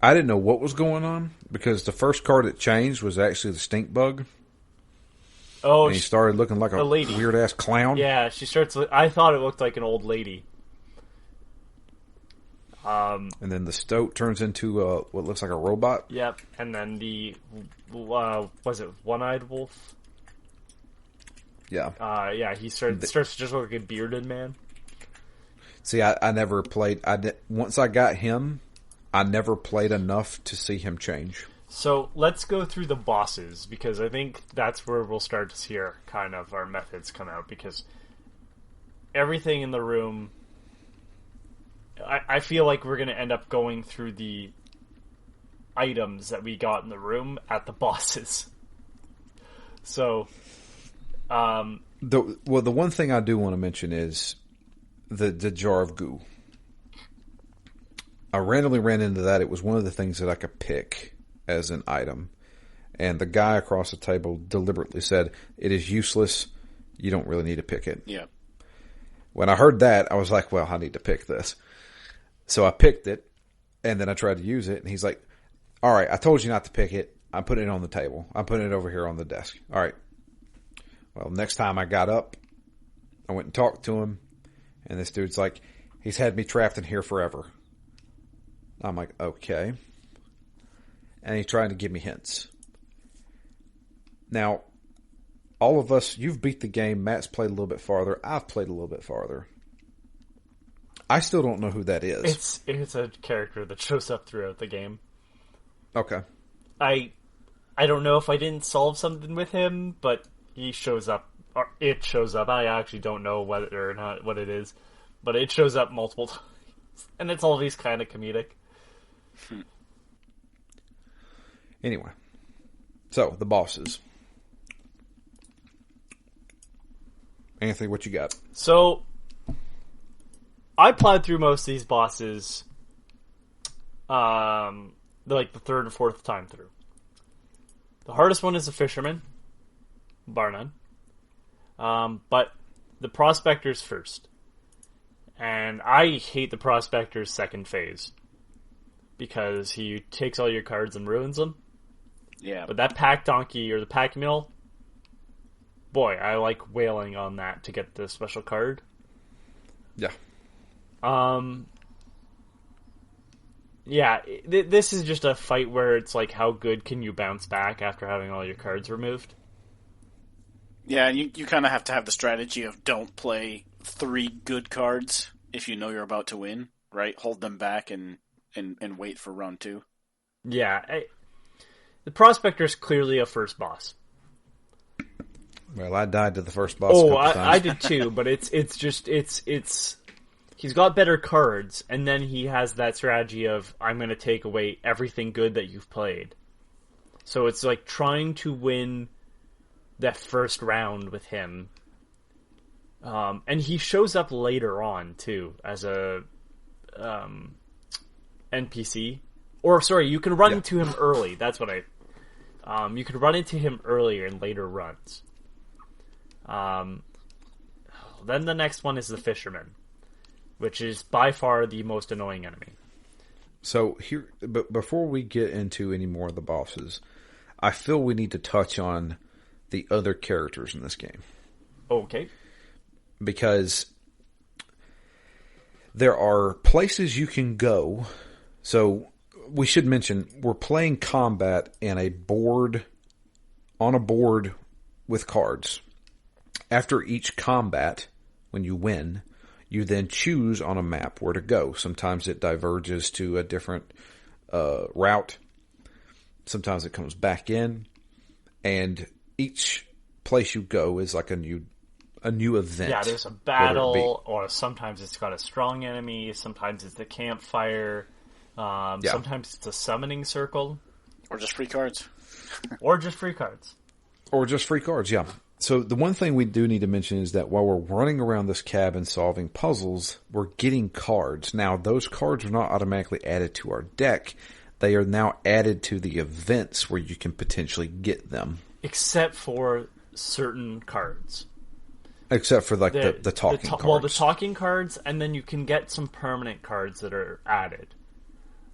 I didn't know what was going on, because the first card that changed was actually the stink bug. Oh, and he started looking like a weird-ass clown. Yeah, she starts... I thought it looked like an old lady. And then the stoat turns into what looks like a robot. Yep, and then the... was it One-Eyed Wolf? Yeah. Yeah, he starts to just look like a bearded man. See, I never played... Once I got him, I never played enough to see him change. So, let's go through the bosses, because I think that's where we'll start to see our methods come out, because everything in the room... I feel like we're going to end up going through the items that we got in the room at the bosses. So, the one thing I do want to mention is the Jar of Goo. I randomly ran into that. It was one of the things that I could pick as an item. And the guy across the table deliberately said, it is useless. You don't really need to pick it. Yeah. When I heard that, I was like, well, I need to pick this. So I picked it, and then I tried to use it, and he's like, all right, I told you not to pick it. I'm putting it on the table. I'm putting it over here on the desk. All right. Well, next time I got up, I went and talked to him, and this dude's like, he's had me trapped in here forever. I'm like, okay. And he's trying to give me hints. Now, all of us, you've beat the game. Matt's played a little bit farther. I've played a little bit farther. I still don't know who that is. It's a character that shows up throughout the game. Okay. I don't know if I didn't solve something with him, but he shows up, or it shows up. I actually don't know whether or not what it is, but it shows up multiple times, and it's always kind of comedic. Anyway, so the bosses. Anthony, what you got? So, I plowed through most of these bosses, like the third and fourth time through. The hardest one is the Fisherman, bar none. But the Prospector's first. And I hate the Prospector's second phase. Because he takes all your cards and ruins them. Yeah. But that Pack Donkey or the Pack Mule, boy, I like wailing on that to get the special card. Yeah. Yeah, this is just a fight where it's like, how good can you bounce back after having all your cards removed? Yeah, and you kind of have to have the strategy of don't play 3 good cards if you know you're about to win, right? Hold them back and wait for round 2. Yeah, the Prospector's clearly a first boss. Well, I died to the first boss. Oh, I did too, but it's he's got better cards, and then he has that strategy of, I'm going to take away everything good that you've played. So it's like trying to win that first round with him. And he shows up later on, too, as a NPC. Or, sorry, you can run into him early. That's what you can run into him earlier in later runs. Then the next one is the Fisherman, which is by far the most annoying enemy. So here, but before we get into any more of the bosses, I feel we need to touch on the other characters in this game. Okay. Because there are places you can go. So we should mention we're playing combat in a board, on a board with cards. After each combat, when you win, you then choose on a map where to go. Sometimes it diverges to a different route. Sometimes it comes back in. And each place you go is like a new event. Yeah, there's a battle, or sometimes it's got a strong enemy, sometimes it's the campfire, sometimes it's a summoning circle. Or just free cards. Or just free cards. Or just free cards, yeah. So the one thing we do need to mention is that while we're running around this cabin solving puzzles, we're getting cards. Now, those cards are not automatically added to our deck. They are now added to the events where you can potentially get them. Except for certain cards. Except for like the talking cards. Well, the talking cards, and then you can get some permanent cards that are added.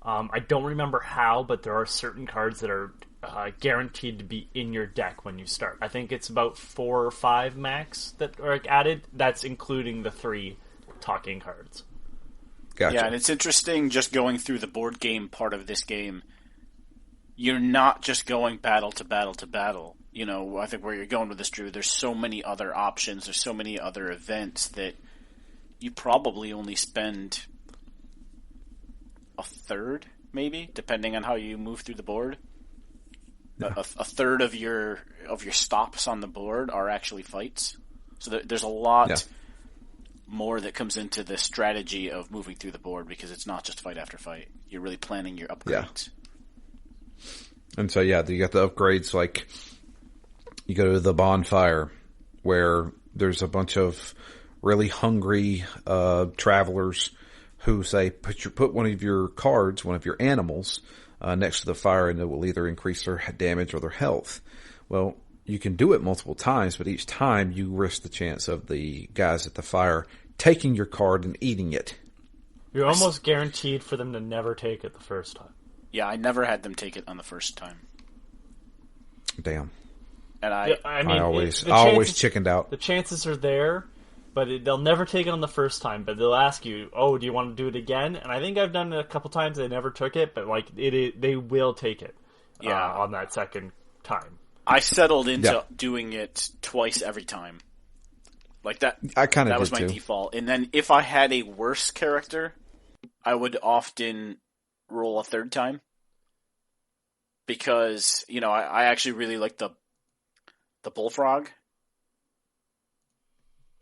I don't remember how, but there are certain cards that are guaranteed to be in your deck when you start. I think it's about 4 or 5 max that are added. That's including the 3 talking cards. Gotcha. Yeah, and it's interesting just going through the board game part of this game. You're not just going battle to battle to battle. You know, I think where you're going with this, Drew, there's so many other options, there's so many other events that you probably only spend a third, maybe, depending on how you move through the board. Yeah. A third of your stops on the board are actually fights. So there's a lot more that comes into the strategy of moving through the board, because it's not just fight after fight. You're really planning your upgrades. And so, yeah, you got the upgrades, like you go to the bonfire where there's a bunch of really hungry travelers who say, put one of your cards, one of your animals, next to the fire, and it will either increase their damage or their health. Well, you can do it multiple times, but each time you risk the chance of the guys at the fire taking your card and eating it. You're almost guaranteed for them to never take it the first time. Yeah, I never had them take it on the first time. Damn. And I always chickened out. The chances are there, but they'll never take it on the first time. But they'll ask you, "Oh, do you want to do it again?" And I think I've done it a couple times. They never took it, but like they will take it. On that second time. I settled into doing it twice every time. Like that. That was my default. And then if I had a worse character, I would often roll a third time. Because, I actually really like the bullfrog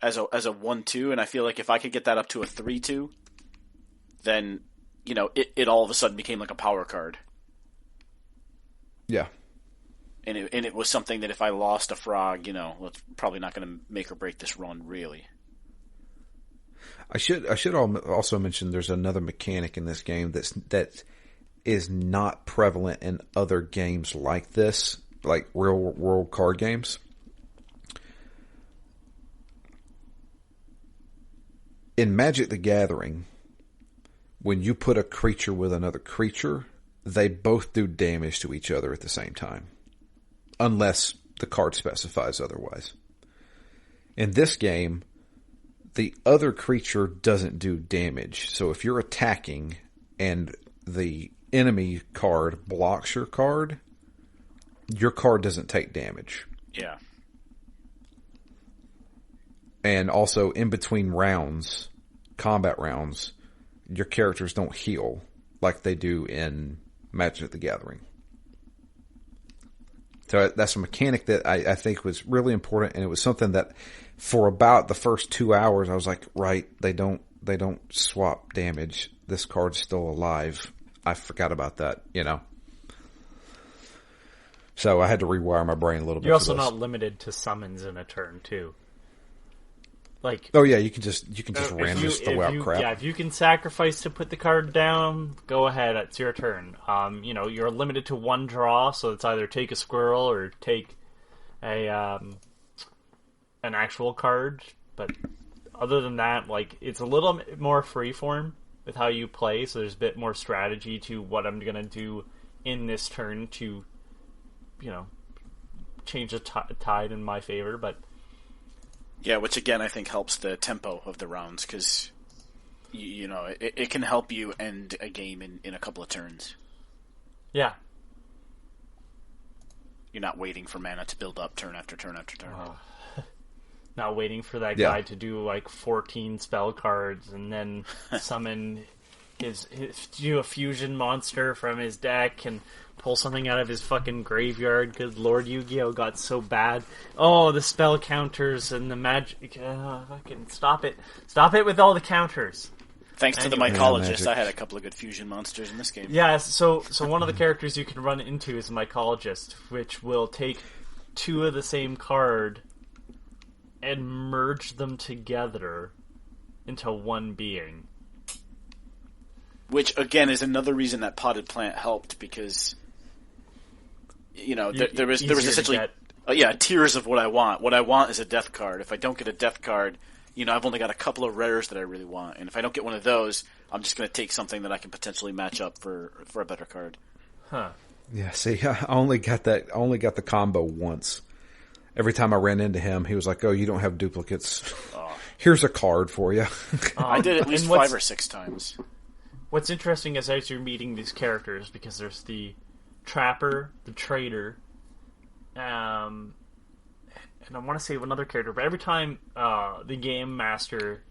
as a 1-2, and I feel like if I could get that up to a 3-2, then, it all of a sudden became like a power card. Yeah. And it was something that if I lost a frog, it's probably not going to make or break this run, really. I should also mention there's another mechanic in this game that is not prevalent in other games like this, like real world card games. In Magic the Gathering, when you put a creature with another creature, they both do damage to each other at the same time. Unless the card specifies otherwise. In this game, the other creature doesn't do damage. So if you're attacking and the enemy card blocks your card doesn't take damage. Yeah. And also in between rounds, combat rounds, your characters don't heal like they do in Magic the Gathering. So that's a mechanic that I think was really important, and it was something that for about the first 2 hours I was like, right, they don't swap damage. This card's still alive. I forgot about that, So I had to rewire my brain a little bit. You're also not limited to summons in a turn too. Like, oh yeah, you can just randomly throw out crap. Yeah, if you can sacrifice to put the card down, go ahead. It's your turn. You're limited to one draw, so it's either take a squirrel or take a an actual card. But other than that, like, it's a little more freeform with how you play. So there's a bit more strategy to what I'm gonna do in this turn to, change the tide in my favor. But yeah, which again I think helps the tempo of the rounds, because it can help you end a game in a couple of turns. Yeah. You're not waiting for mana to build up turn after turn after turn. Not waiting for that guy to do like 14 spell cards and then summon do a fusion monster from his deck and pull something out of his fucking graveyard because Lord Yu-Gi-Oh got so bad. Oh, the spell counters and the magic. Fucking stop it. Stop it with all the counters. Thanks to the mycologist, I had a couple of good fusion monsters in this game. Yeah, so one of the characters you can run into is a mycologist, which will take two of the same card and merge them together into one being. Which, again, is another reason that potted plant helped, because there was essentially tiers of what I want. What I want is a death card. If I don't get a death card, I've only got a couple of rares that I really want, and if I don't get one of those, I'm just going to take something that I can potentially match up for a better card. Huh. Yeah, see, I only got the combo once. Every time I ran into him, he was like, "Oh, you don't have duplicates. Here's a card for you." I did at least 5 or 6 times. What's interesting is as you're meeting these characters, because there's the trapper, the trader, and I want to say another character, but every time the game master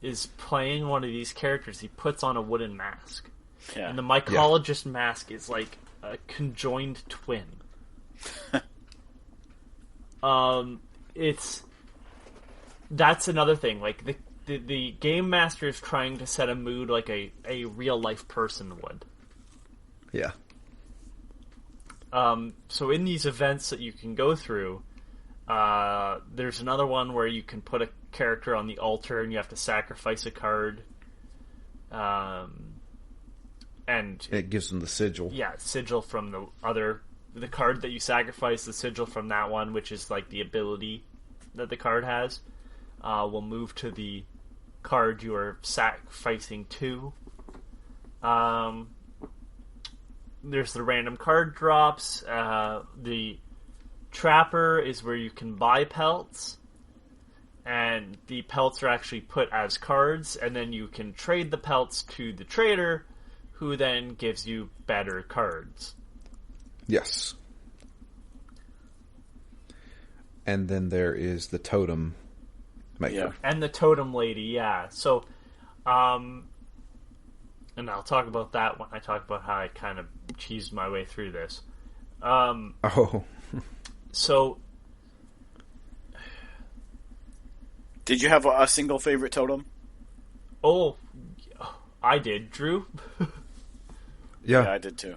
is playing one of these characters, he puts on a wooden mask. Yeah. And the mycologist mask is like a conjoined twin. That's another thing. Like the game master is trying to set a mood like a real life person would. Yeah. So in these events that you can go through, there's another one where you can put a character on the altar and you have to sacrifice a card. And it gives them the sigil. Yeah, sigil from the card that you sacrifice, the sigil from that one, which is like the ability that the card has, will move to the card you are sacrificing to. There's the random card drops. The Trapper is where you can buy pelts, and the pelts are actually put as cards, and then you can trade the pelts to the trader, who then gives you better cards. Yes. And then there is the totem maker. Yeah. And the totem lady, yeah. So, and I'll talk about that when I talk about how I kind of cheesed my way through this. So, did you have a single favorite totem? Oh, I did. Drew? Yeah, I did too.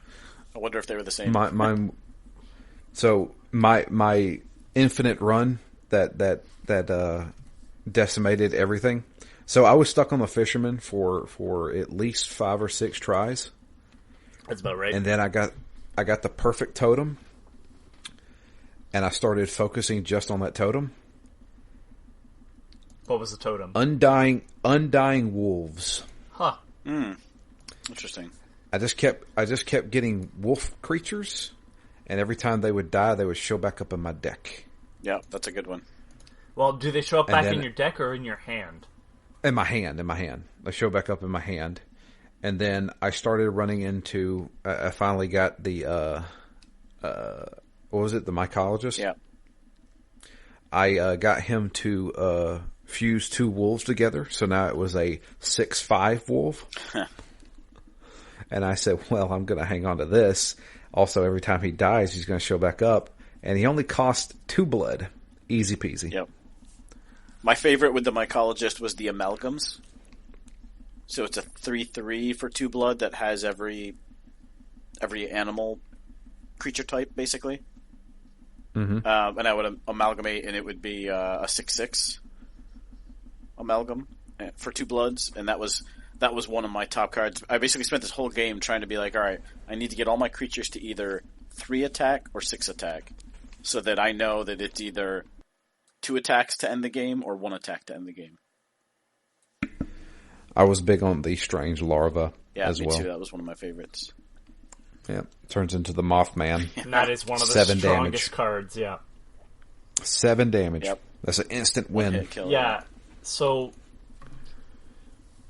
I wonder if they were the same. My infinite run that decimated everything. So I was stuck on the Fisherman for at least 5 or 6 tries. That's about right. And then I got the perfect totem, and I started focusing just on that totem. What was the totem? Undying wolves. Huh. Interesting. I just kept getting wolf creatures, and every time they would die, they would show back up in my deck. Yeah, that's a good one. Well, do they show up back in your deck or in your hand? In my hand. They show back up in my hand. And then I started running into... I finally got the... what was it? The mycologist? Yeah. I got him to fuse 2 wolves together. So now it was a 6/5 wolf. And I said, well, I'm going to hang on to this. Also, every time he dies, he's going to show back up. And he only cost 2 blood. Easy peasy. Yep. My favorite with the mycologist was the amalgams. So it's a 3/3 for 2 blood that has every animal creature type, basically. Mm-hmm. And I would amalgamate, and it would be a 6/6 amalgam for 2 bloods, and that was one of my top cards. I basically spent this whole game trying to be like, all right, I need to get all my creatures to either 3 attack or 6 attack, so that I know that it's either 2 attacks to end the game or 1 attack to end the game. I was big on the strange larva as well. Yeah, me too. That was one of my favorites. Yeah, turns into the Mothman. And that is one of the 7 strongest damage. cards, yeah. 7 damage. Yep. That's an instant win. Hit kill, yeah, so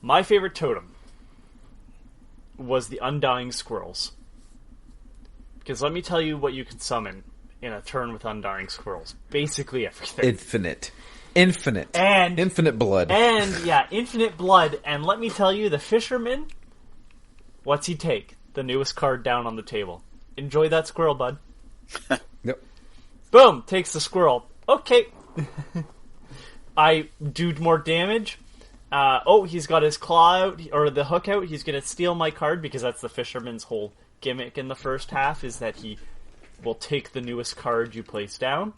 my favorite totem was the Undying Squirrels. Because let me tell you what you can summon in a turn with Undying Squirrels. Basically everything. Infinite. And infinite blood. And, yeah, infinite blood. And let me tell you, the Fisherman, what's he take? The newest card down on the table. Enjoy that squirrel, bud. Yep. Boom! Takes the squirrel. Okay. I do more damage. He's got his claw out, or the hook out. He's going to steal my card, because that's the Fisherman's whole gimmick in the first half, is that he will take the newest card you place down.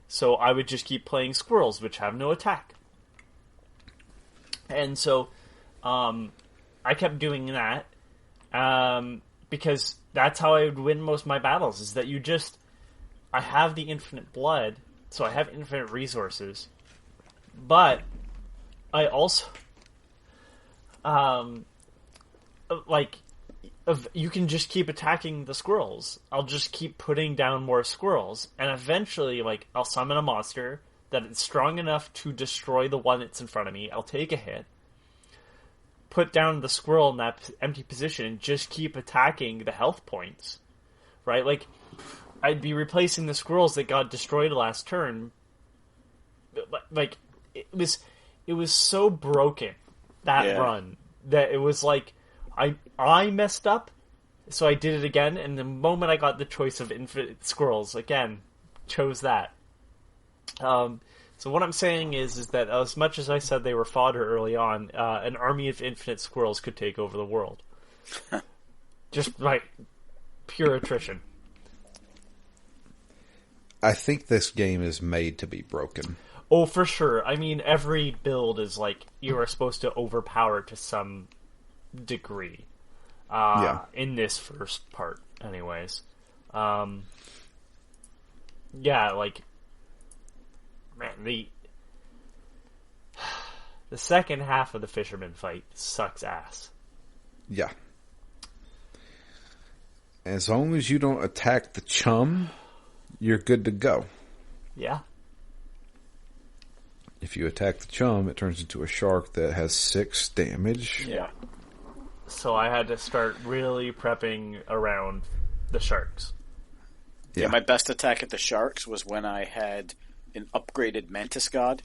So I would just keep playing squirrels, which have no attack. And so I kept doing that, because that's how I would win most of my battles, is that I have the infinite blood, so I have infinite resources, but I also, you can just keep attacking the squirrels. I'll just keep putting down more squirrels, and eventually, I'll summon a monster that is strong enough to destroy the one that's in front of me. I'll take a hit, put down the squirrel in that empty position, and just keep attacking the health points, right? I'd be replacing the squirrels that got destroyed last turn. It was so broken, that run, that it was I messed up, so I did it again, and the moment I got the choice of infinite squirrels, again, chose that. So what I'm saying is that as much as I said they were fodder early on, an army of infinite squirrels could take over the world. Just, pure attrition. I think this game is made to be broken. Oh, for sure. I mean, every build is like you are supposed to overpower to some degree. In this first part, anyways. Yeah, like, man, the second half of the Fisherman fight sucks ass. Yeah. As long as you don't attack the chum, you're good to go. Yeah. If you attack the chum, it turns into a shark that has 6 damage. Yeah. So I had to start really prepping around the sharks. Yeah, my best attack at the sharks was when I had an upgraded Mantis God.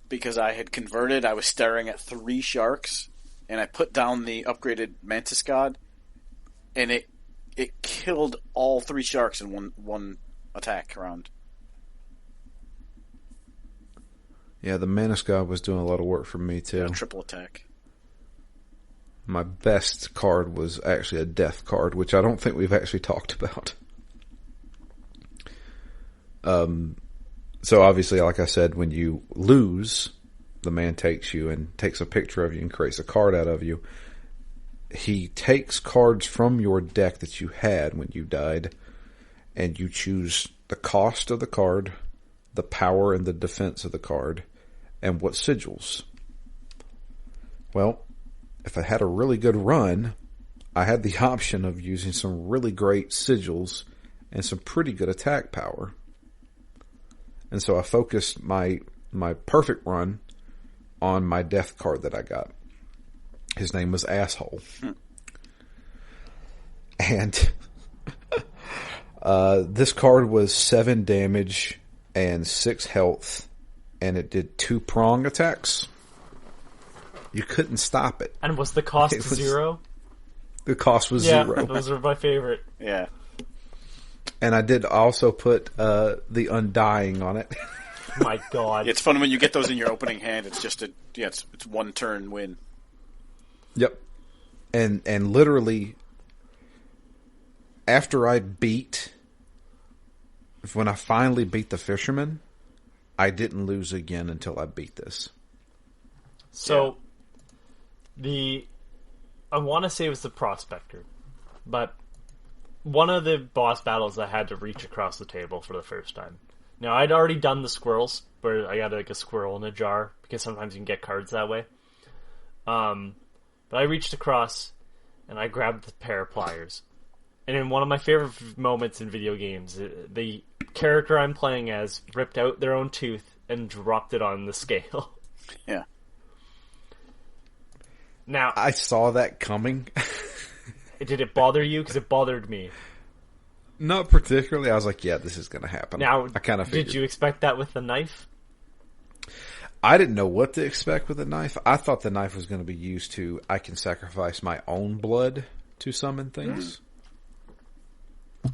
Because I had converted, I was staring at 3 sharks, and I put down the upgraded Mantis God, and it killed all 3 sharks in one attack round. Yeah, the Mantis God was doing a lot of work for me, too. Yeah, triple attack. My best card was actually a death card, which I don't think we've actually talked about. So obviously, like I said, when you lose, the man takes you and takes a picture of you and creates a card out of you. He takes cards from your deck that you had when you died, and you choose the cost of the card, the power and the defense of the card, and what sigils. Well, if I had a really good run, I had the option of using some really great sigils and some pretty good attack power. And so I focused my perfect run on my death card that I got. His name was Asshole. And this card was 7 damage and 6 health, and it did 2-prong attacks. You couldn't stop it. And was the cost 0? The cost was 0. Those are my favorite. Yeah. And I did also put the Undying on it. My God. It's fun when you get those in your opening hand. It's just it's one turn win. Yep. And literally, after I when I finally beat the Fisherman, I didn't lose again until I beat this. So, I want to say it was the Prospector, but one of the boss battles I had to reach across the table for the first time. Now, I'd already done the squirrels, where I got like a squirrel in a jar, because sometimes you can get cards that way. But I reached across, and I grabbed the pair of pliers. And in one of my favorite moments in video games, the character I'm playing as ripped out their own tooth and dropped it on the scale. Yeah. Now, I saw that coming. Did it bother you? Because it bothered me. Not particularly. I was like, yeah, this is going to happen. Now, I kind of figured. Did you expect that with the knife? I didn't know what to expect with the knife. I thought the knife was going to be used to, I can sacrifice my own blood to summon things.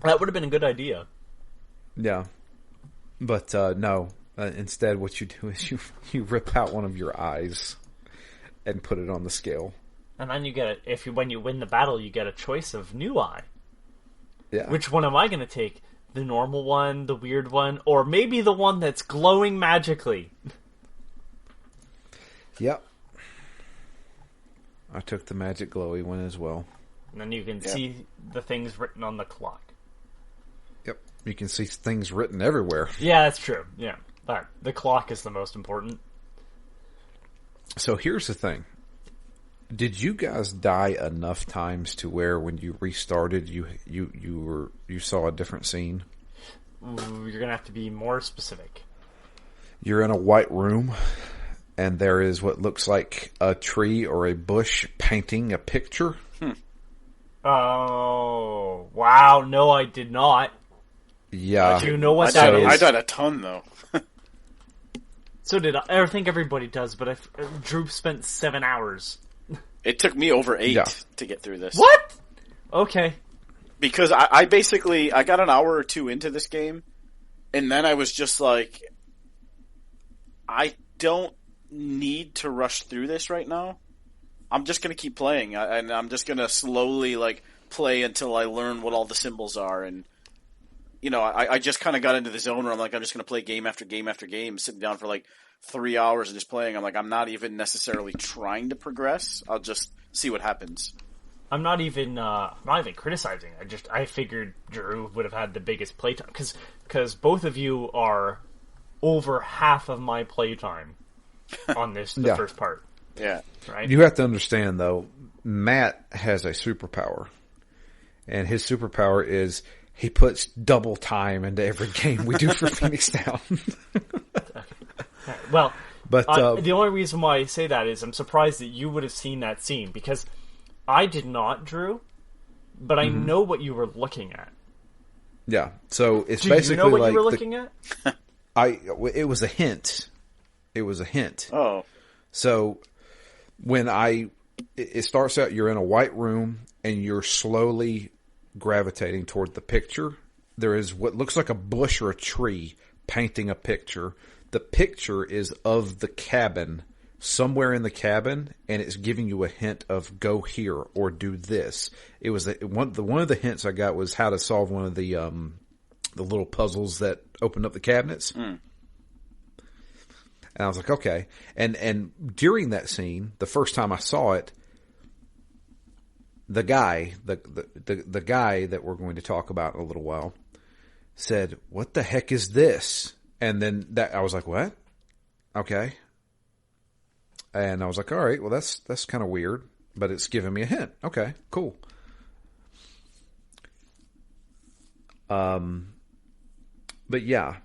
That would have been a good idea. Yeah. But no. Instead, what you do is you rip out one of your eyes and put it on the scale. And then you get when you win the battle, you get a choice of new eye. Yeah. Which one am I going to take? The normal one, the weird one, or maybe the one that's glowing magically? Yep. I took the magic glowy one as well. And then you can see the things written on the clock. Yep. You can see things written everywhere. Yeah, that's true. Yeah. But the clock is the most important. So here's the thing. Did you guys die enough times to where when you restarted you saw a different scene? Ooh, you're gonna have to be more specific. You're in a white room and there is what looks like a tree or a bush painting a picture. Oh, wow. No, I did not. Yeah. Do you know what that is? I died a ton, though. So did I. I think everybody does, but Drew spent 7 hours. It took me over 8 to get through this. What? Okay. Because I basically, I got an hour or 2 into this game, and then I was just like, I don't need to rush through this right now. I'm just going to keep playing, and I'm just going to slowly, play until I learn what all the symbols are, and, I just kind of got into the zone where I'm like, I'm just going to play game after game after game, sitting down for like 3 hours and just playing. I'm like, I'm not even necessarily trying to progress. I'll just see what happens. I'm not even criticizing. I figured Drew would have had the biggest playtime because both of you are over half of my playtime on the first part. Yeah, right. You have to understand though, Matt has a superpower, and his superpower is he puts double time into every game we do for Phoenix Down. Well, but the only reason why I say that is I'm surprised that you would have seen that scene because I did not, Drew, but I know what you were looking at. Yeah, so it's Do basically you know what like you were looking at? It was a hint. It was a hint. Oh, so when it starts out, you're in a white room and you're slowly gravitating toward the picture. There is what looks like a bush or a tree painting a picture. The picture is of the cabin, somewhere in the cabin, and it's giving you a hint of go here or do this. It was one of the hints I got was how to solve one of the little puzzles that opened up the cabinets. And I was like, okay. And during that scene, the first time I saw it, the guy that we're going to talk about in a little while said, "What the heck is this?" And then I was like, "What?" Okay. And I was like, all right, well, that's kind of weird, but it's giving me a hint. Okay, cool. But yeah,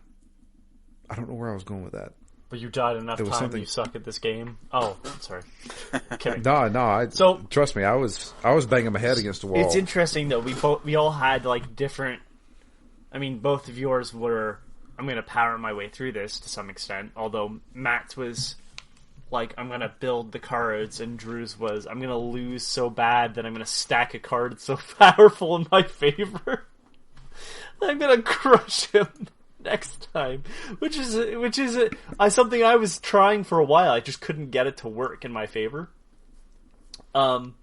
I don't know where I was going with that. But you died enough time. You suck at this game. Oh, sorry. Kidding. No. So trust me, I was banging my head against the wall. It's interesting though. We all had like different. I mean, both of yours were. I'm going to power my way through this to some extent. Although Matt's was like, I'm going to build the cards, and Drew's was, I'm going to lose so bad that I'm going to stack a card so powerful in my favor. I'm going to crush him next time, which is something I was trying for a while. I just couldn't get it to work in my favor. Now,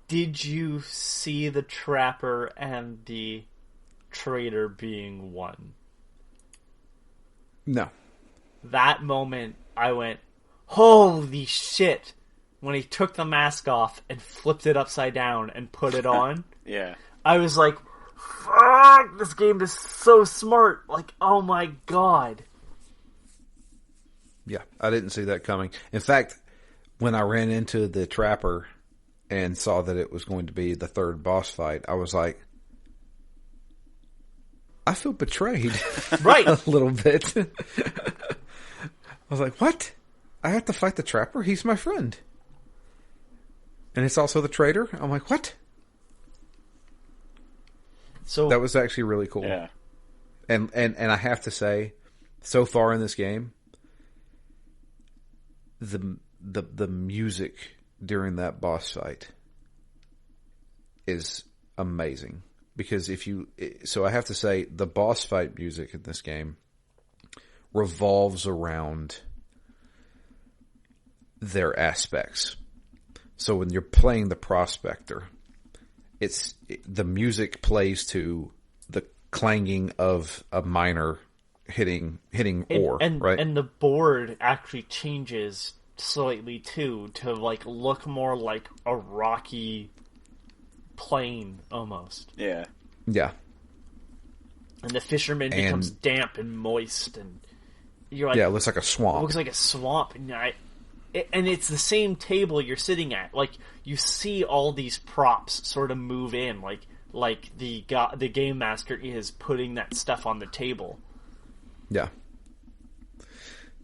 did you see the trapper and the traitor being one? No. That moment, I went, holy shit, when he took the mask off and flipped it upside down and put it on. Yeah. I was like, fuck, this game is so smart. Like, oh my god. Yeah, I didn't see that coming. In fact, when I ran into the trapper and saw that it was going to be the third boss fight, I was like, I feel betrayed. Right. A little bit. I was like, what? I have to fight the trapper? He's my friend. And it's also the traitor? I'm like, what? So that was actually really cool. Yeah. And I have to say, so far in this game, the music during that boss fight is amazing. Because so I have to say, the boss fight music in this game revolves around their aspects. So when you're playing the Prospector, the music plays to the clanging of a miner hitting ore, right? And the board actually changes slightly too to like look more like a rocky plain almost. Yeah. Yeah. And the Fisherman becomes damp and moist, and you're like, yeah, it looks like a swamp. It looks like a swamp, and it's the same table you're sitting at. Like, you see all these props sort of move in, like the game master is putting that stuff on the table. Yeah.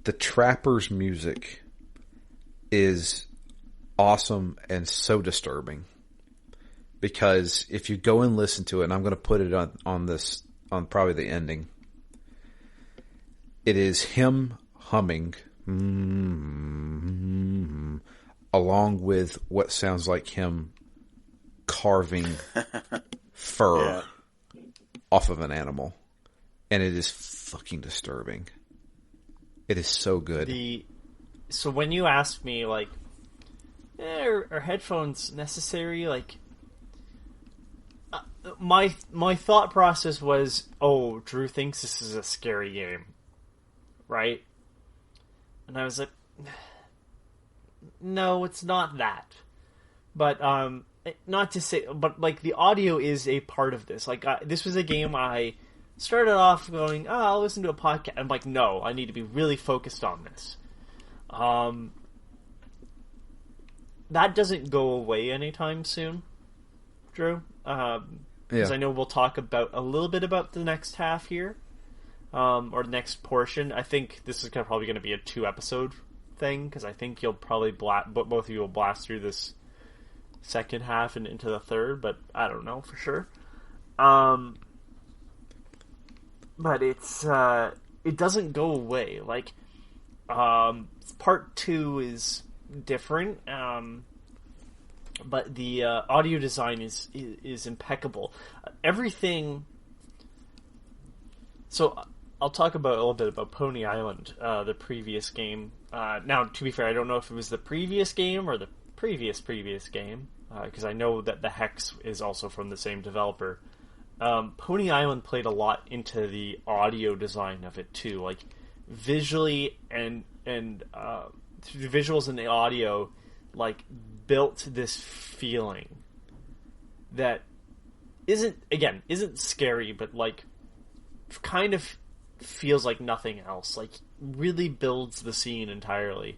The Trapper's music is awesome and so disturbing. Because if you go and listen to it, and I'm going to put it on probably the ending, it is him humming along with what sounds like him carving fur off of an animal. And it is fucking disturbing. It is so good. So when you asked me, like, are headphones necessary? Like, my thought process was, oh, Drew thinks this is a scary game, right? And I was like, no, it's not that. But not to say, but like the audio is a part of this. Like this was a game I started off going, oh, I'll listen to a podcast. I'm like, no, I need to be really focused on this. That doesn't go away anytime soon, Drew. Because I know we'll talk about a little bit about the next half here, or the next portion. I think this is probably going to be a 2-episode thing, because I think you'll probably both of you will blast through this second half and into the third, but I don't know for sure. But it's it doesn't go away. Like part 2 is different, but the audio design is impeccable. Everything. So I'll talk a little bit about Pony Island, the previous game. Now, to be fair, I don't know if it was the previous game or the previous game, because I know that the Hex is also from the same developer. Pony Island played a lot into the audio design of it too, like visually and through the visuals and the audio, like built this feeling that isn't scary, but like kind of feels like nothing else. Like really builds the scene entirely.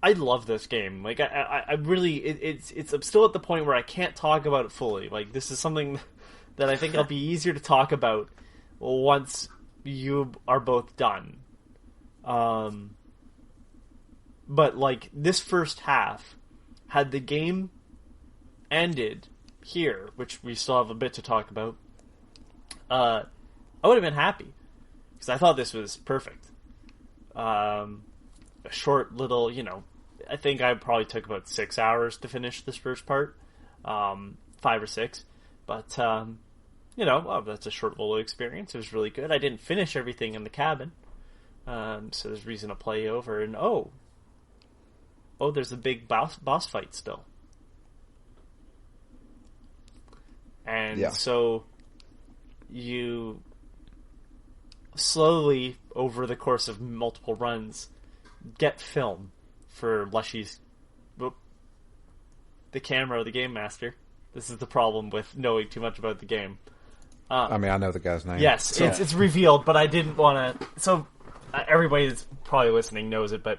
I love this game. Like I really, I'm still at the point where I can't talk about it fully. Like this is something that I think it'll be easier to talk about once you are both done. But like this first half, had the game ended here, which we still have a bit to talk about, I would have been happy because I thought this was perfect. A short little, I think I probably took about 6 hours to finish this first part, 5 or 6, but that's a short little experience. It was really good. I didn't finish everything in the cabin, so there's reason to play over. And oh, there's a big boss fight still, and so you slowly over the course of multiple runs get film for Lushy's the camera, the game master. This is the problem with knowing too much about the game. I know the guy's name. Yes, so. It's revealed, but I didn't want to. So everybody that's probably listening knows it, but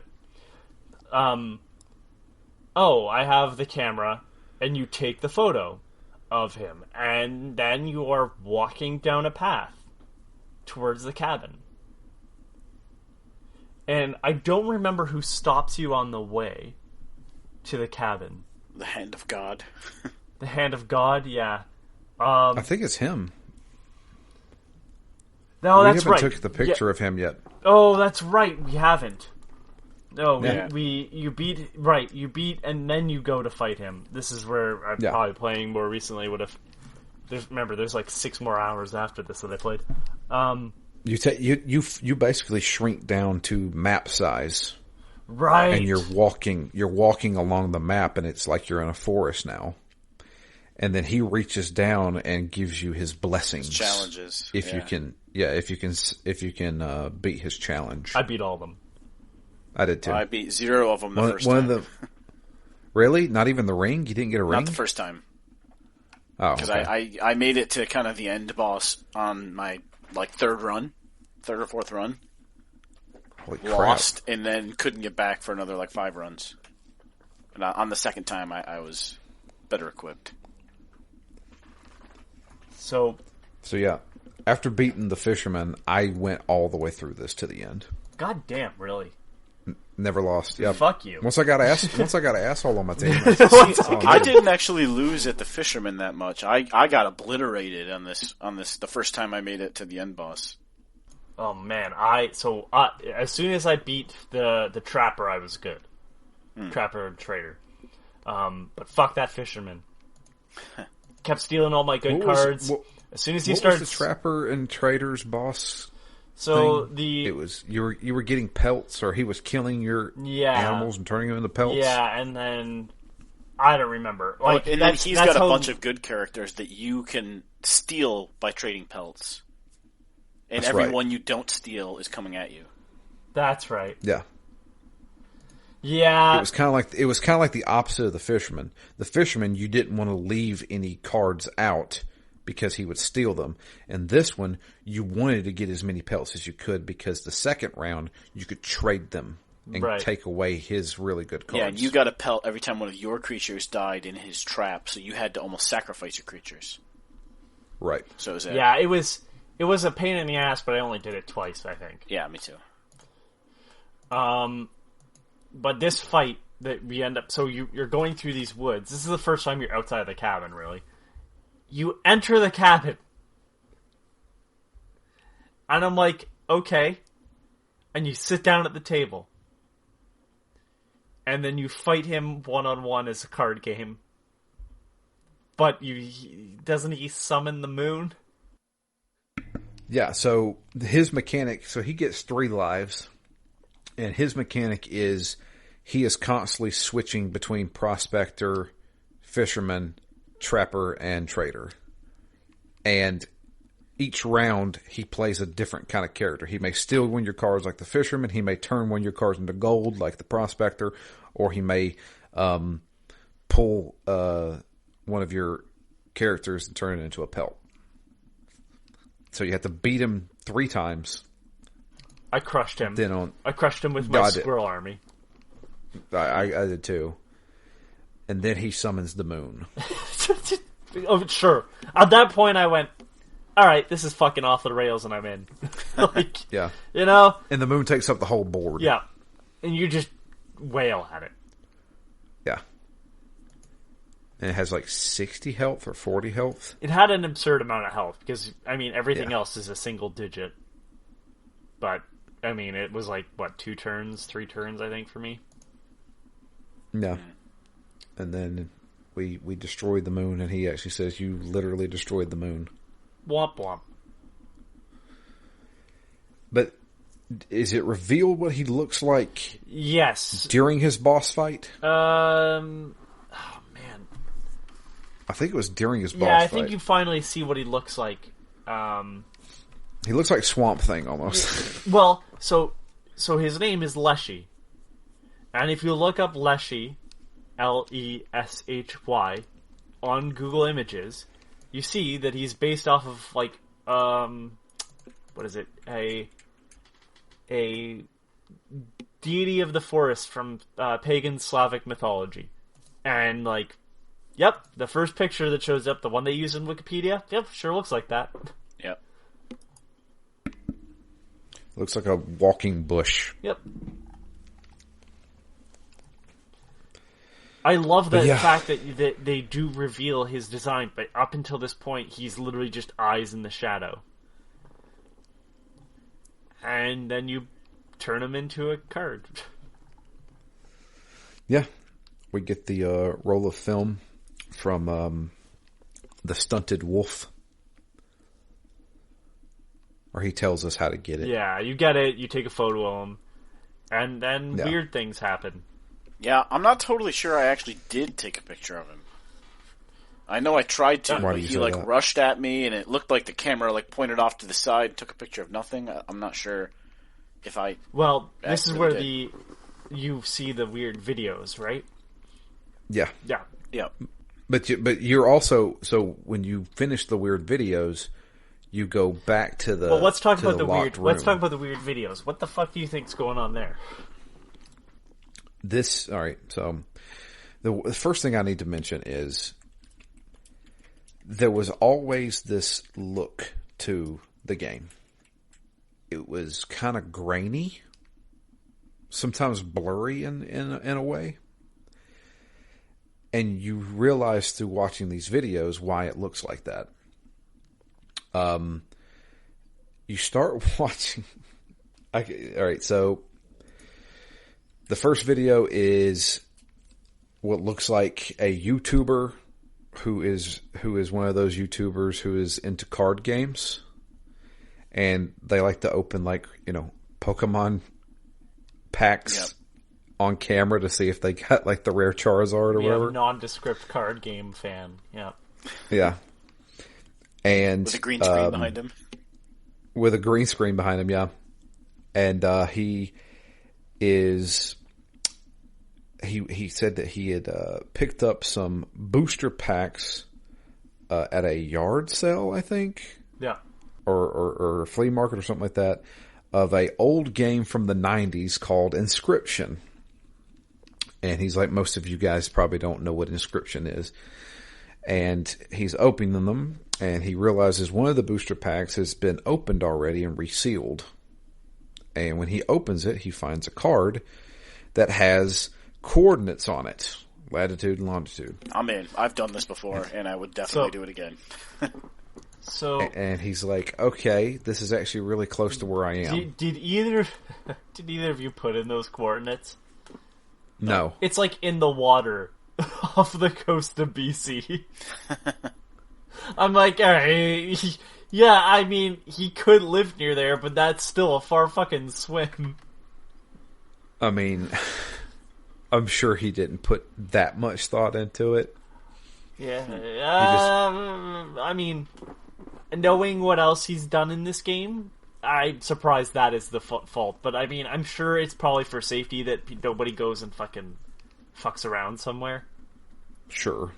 I have the camera, and you take the photo of him, and then you are walking down a path towards the cabin. And I don't remember who stops you on the way to the cabin. The Hand of God. The Hand of God, yeah. I think it's him. No, that's right. We haven't took the picture of him yet. Oh, that's right. We haven't. No, yeah. you beat, and then you go to fight him. This is where I'm probably playing more recently would have. There's like 6 more hours after this that I played. You basically shrink down to map size, right? And you're walking along the map, and it's like you're in a forest now. And then he reaches down and gives you his blessings, his challenges. If you can beat his challenge. I beat all of them. I did too. I beat 0 of them the first time. Really? Not even the ring? You didn't get a ring? Not the first time. Oh, because okay. I made it to kind of the end boss on my third or fourth run. Holy crap. Lost and then couldn't get back for another 5 runs. And on the second time, I was better equipped. So yeah, after beating the Fisherman, I went all the way through this to the end. God damn, really? Never lost. Yep. Fuck you. Once I got an asshole on my team. I didn't actually lose at the Fisherman that much. I got obliterated on this the first time I made it to the end boss. Oh man, as soon as I beat the Trapper, I was good. Trapper and Trader. But fuck that Fisherman. Kept stealing all my good cards. As soon as he starts, was the Trapper and Trader's boss? So thing? It was you were getting pelts, or he was killing your animals and turning them into pelts. Yeah, and then I don't remember. Like, and then he's got a bunch of good characters that you can steal by trading pelts. And everyone you don't steal is coming at you. That's right. Yeah. Yeah. It was kind of like the opposite of the Fisherman. The Fisherman, you didn't want to leave any cards out because he would steal them. And this one, you wanted to get as many pelts as you could because the second round, you could trade them and take away his really good cards. Yeah, and you got a pelt every time one of your creatures died in his trap, so you had to almost sacrifice your creatures. Right. So it was a pain in the ass, but I only did it twice, I think. Yeah, me too. But this fight that we end up... So you're going through these woods. This is the first time you're outside of the cabin, really. You enter the cabin. And I'm like, okay. And you sit down at the table. And then you fight him one-on-one as a card game. But doesn't he summon the moon? Yeah, so his mechanic... So he gets 3 lives. And his mechanic is... He is constantly switching between Prospector, Fisherman, Trapper, and Trader. And each round, he plays a different kind of character. He may steal one of your cards like the Fisherman. He may turn one of your cards into gold like the Prospector. Or he may pull one of your characters and turn it into a pelt. So you have to beat him 3 times. I crushed him. I crushed him with my squirrel army. I did too. And then he summons the moon. Oh, sure. At that point, I went, alright, this is fucking off the rails and I'm in. Like, yeah. You know? And the moon takes up the whole board. Yeah. And you just wail at it. Yeah. And it has like 60 health or 40 health. It had an absurd amount of health because, I mean, everything else is a single digit. But, I mean, it was like, 3 turns, I think, for me? Yeah. And then we destroyed the moon, and he actually says, you literally destroyed the moon. Womp womp. But is it revealed what he looks like? Yes. During his boss fight? Oh, man. I think it was during his boss fight. Yeah, I think you finally see what he looks like. He looks like Swamp Thing, almost. Well, so his name is Leshy. And if you look up Leshy, Leshy, on Google Images, you see that he's based off of, like, what is it? A deity of the forest from pagan Slavic mythology. And, like, yep, the first picture that shows up, the one they use in Wikipedia, yep, sure looks like that. Yep. Looks like a walking bush. Yep. I love the fact that they do reveal his design, but up until this point, he's literally just eyes in the shadow. And then you turn him into a card. Yeah. We get the roll of film from the Stunted Wolf. Or he tells us how to get it. Yeah, you get it, you take a photo of him, and then weird things happen. Yeah, I'm not totally sure I actually did take a picture of him. I know I tried to, but he rushed at me, and it looked like the camera pointed off to the side, took a picture of nothing. I'm not sure if I... Well, this is where you see the weird videos, right? Yeah. Yeah. Yeah. But you're also... So when you finish the weird videos, you go back to the... Well, let's talk about the weird... room. Let's talk about the weird videos. What the fuck do you think's going on there? All right, so the first thing I need to mention is there was always this look to the game. It was kind of grainy, sometimes blurry in a way. And you realize through watching these videos why it looks like that. You start watching... all right, so... The first video is what looks like a YouTuber who is one of those YouTubers who is into card games, and they like to open Pokemon packs on camera to see if they got like the rare Charizard or whatever. Nondescript card game fan. Yeah. Yeah. And with a green screen behind him. With a green screen behind him, yeah. And he said that he had picked up some booster packs at a yard sale, I think. Yeah. Or a flea market or something like that, of a old game from the 90s called Inscryption. And he's like, most of you guys probably don't know what Inscryption is. And he's opening them, and he realizes one of the booster packs has been opened already and resealed. And when he opens it, he finds a card that has coordinates on it, latitude and longitude. I'm in. I've done this before, and I would definitely do it again. And he's like, okay, this is actually really close to where I am. Did either of you put in those coordinates? No. It's like in the water off the coast of BC. I'm like, alright, yeah, I mean, he could live near there, but that's still a far fucking swim. I mean, I'm sure he didn't put that much thought into it. Yeah, I mean, knowing what else he's done in this game, I'm surprised that is the fault. But I mean, I'm sure it's probably for safety that nobody goes and fucking fucks around somewhere. Sure.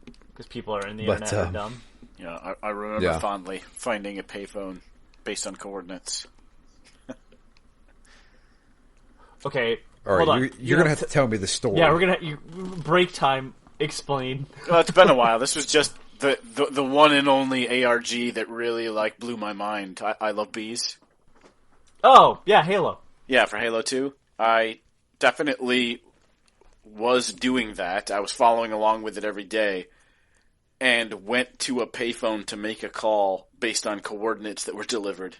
Because people are in the internet are dumb. Yeah, I remember fondly finding a payphone based on coordinates. Okay, all right, hold on. You're going to have to tell me the story. Yeah, we're going to... Break time, explain. Well, it's been a while. This was just the one and only ARG that really, blew my mind. I love bees. Oh, yeah, Halo. Yeah, for Halo 2. I definitely was doing that. I was following along with it every day. And went to a payphone to make a call based on coordinates that were delivered.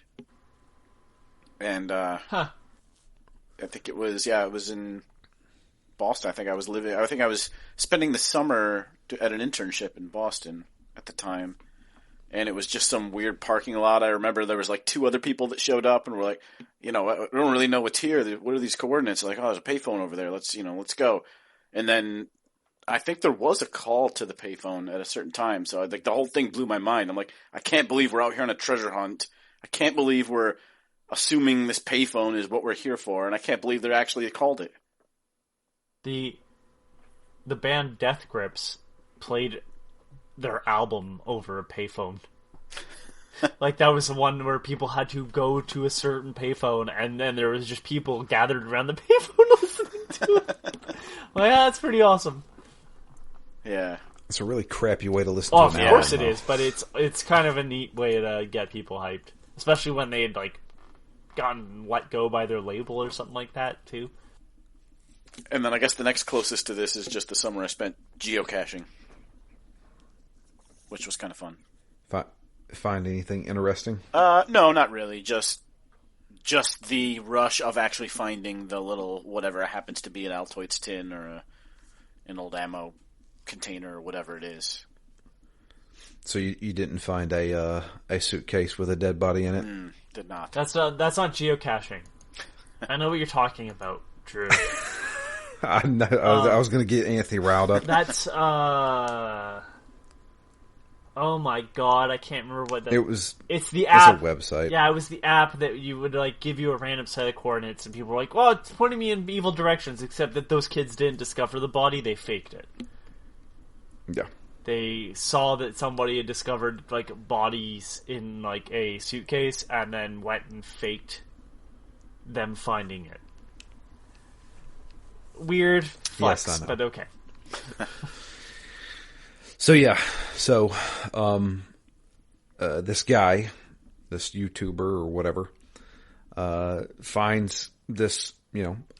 And, I think it was in Boston. I think I was spending the summer at an internship in Boston at the time. And it was just some weird parking lot. I remember there was 2 other people that showed up and were like, I don't really know what's here. What are these coordinates? Like, oh, there's a payphone over there. Let's go. And then I think there was a call to the payphone at a certain time. So the whole thing blew my mind. I'm like, I can't believe we're out here on a treasure hunt. I can't believe we're assuming this payphone is what we're here for. And I can't believe they actually called it. The band Death Grips played their album over a payphone. That was the one where people had to go to a certain payphone, and then there was just people gathered around the payphone listening to it. Well, yeah, that's pretty awesome. Yeah. It's a really crappy way to listen to an album. Of course it is, but it's kind of a neat way to get people hyped. Especially when they had, gotten let go by their label or something like that, too. And then I guess the next closest to this is just the summer I spent geocaching. Which was kind of fun. Find anything interesting? No, not really. Just the rush of actually finding the little whatever happens to be an Altoids tin or an old ammo container or whatever it is. So you didn't find a suitcase with a dead body in it? Did not. That's not geocaching. I know what you're talking about, Drew. I know. I was going to get Anthony riled up. That's oh my god, I can't remember what that... It's the app. It's a website. Yeah, it was the app that you would, give you a random set of coordinates, and people were like, well, it's pointing me in evil directions, except that those kids didn't discover the body, they faked it. Yeah. They saw that somebody had discovered, bodies in, a suitcase, and then went and faked them finding it. Weird flex, yes, I know. But okay. So this guy, this YouTuber or whatever, finds this,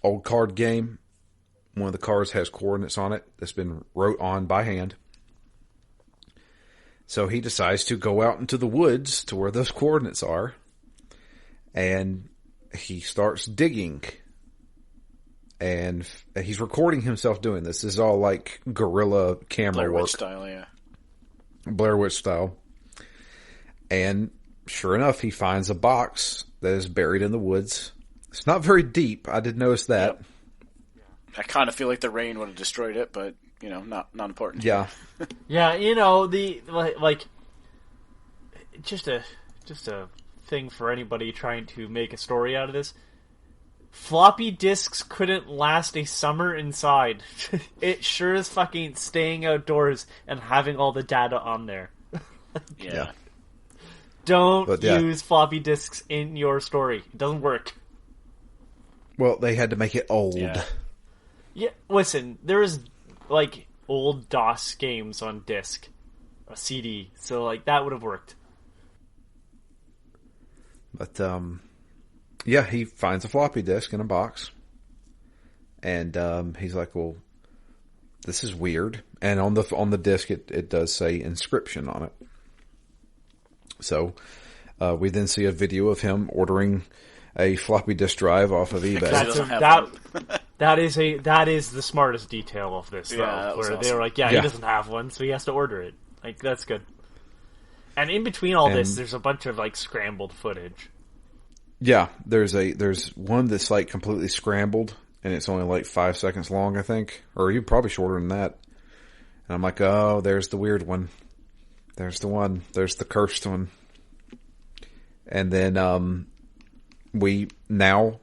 old card game. One of the cards has coordinates on it that's been wrote on by hand. So he decides to go out into the woods to where those coordinates are, and he starts digging. And he's recording himself doing this. This is all guerrilla camera Blair work. Witch style, yeah. Blair Witch style. And sure enough, he finds a box that is buried in the woods. It's not very deep. I did notice that. Yep. I kind of feel like the rain would have destroyed it, but not important. Yeah. Yeah, just a thing for anybody trying to make a story out of this. Floppy disks couldn't last a summer inside. It sure is fucking staying outdoors and having all the data on there. Yeah. Don't use floppy disks in your story. It doesn't work. Well, they had to make it old. Yeah, listen, there is, old DOS games on disc. A CD. So, that would have worked. But, yeah, he finds a floppy disk in a box. And he's like, well, this is weird. And on the disc, it does say Inscryption on it. So we then see a video of him ordering a floppy disk drive off of eBay. That is the smartest detail of this, though. Where awesome. They were like, he doesn't have one, so he has to order it. That's good. And in between all this, there's a bunch of scrambled footage. Yeah, there's one that's completely scrambled, and it's only 5 seconds long, I think, or even probably shorter than that. And I'm like, oh, there's the weird one. There's the one. There's the cursed one. And then we now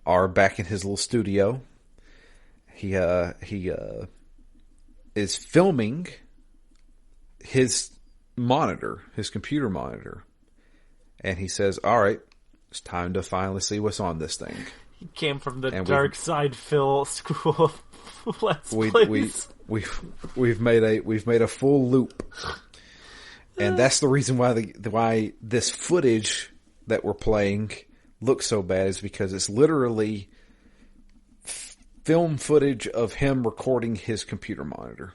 are back in his little studio. He is filming his computer monitor. And he says, all right, it's time to finally see what's on this thing. He came from the dark side Phil school of Let's Plays. We've made a full loop. And that's the reason why this footage that we're playing looks so bad, is because it's literally film footage of him recording his computer monitor.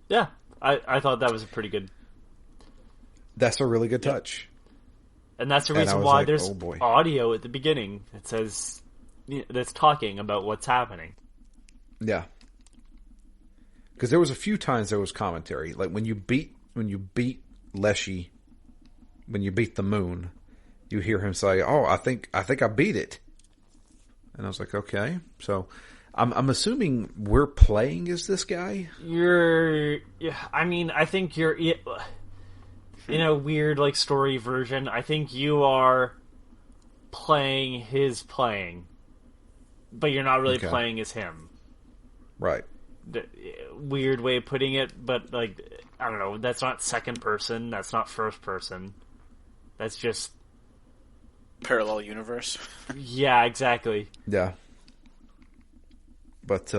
Yeah, I thought that was a pretty good... That's a really good touch. And that's the reason why there's audio at the beginning that says, that's talking about what's happening. Yeah. Because there was a few times there was commentary, when you beat Leshy, when you beat the moon, you hear him say, "Oh, I think I beat it," and I was like, "Okay." So, I'm assuming we're playing as this guy. I think you're in a weird story version. I think you are playing his playing, but you're not really playing as him. Right. Weird way of putting it, but I don't know, that's not second person, that's not first person, that's just parallel universe. Yeah, exactly. Yeah. But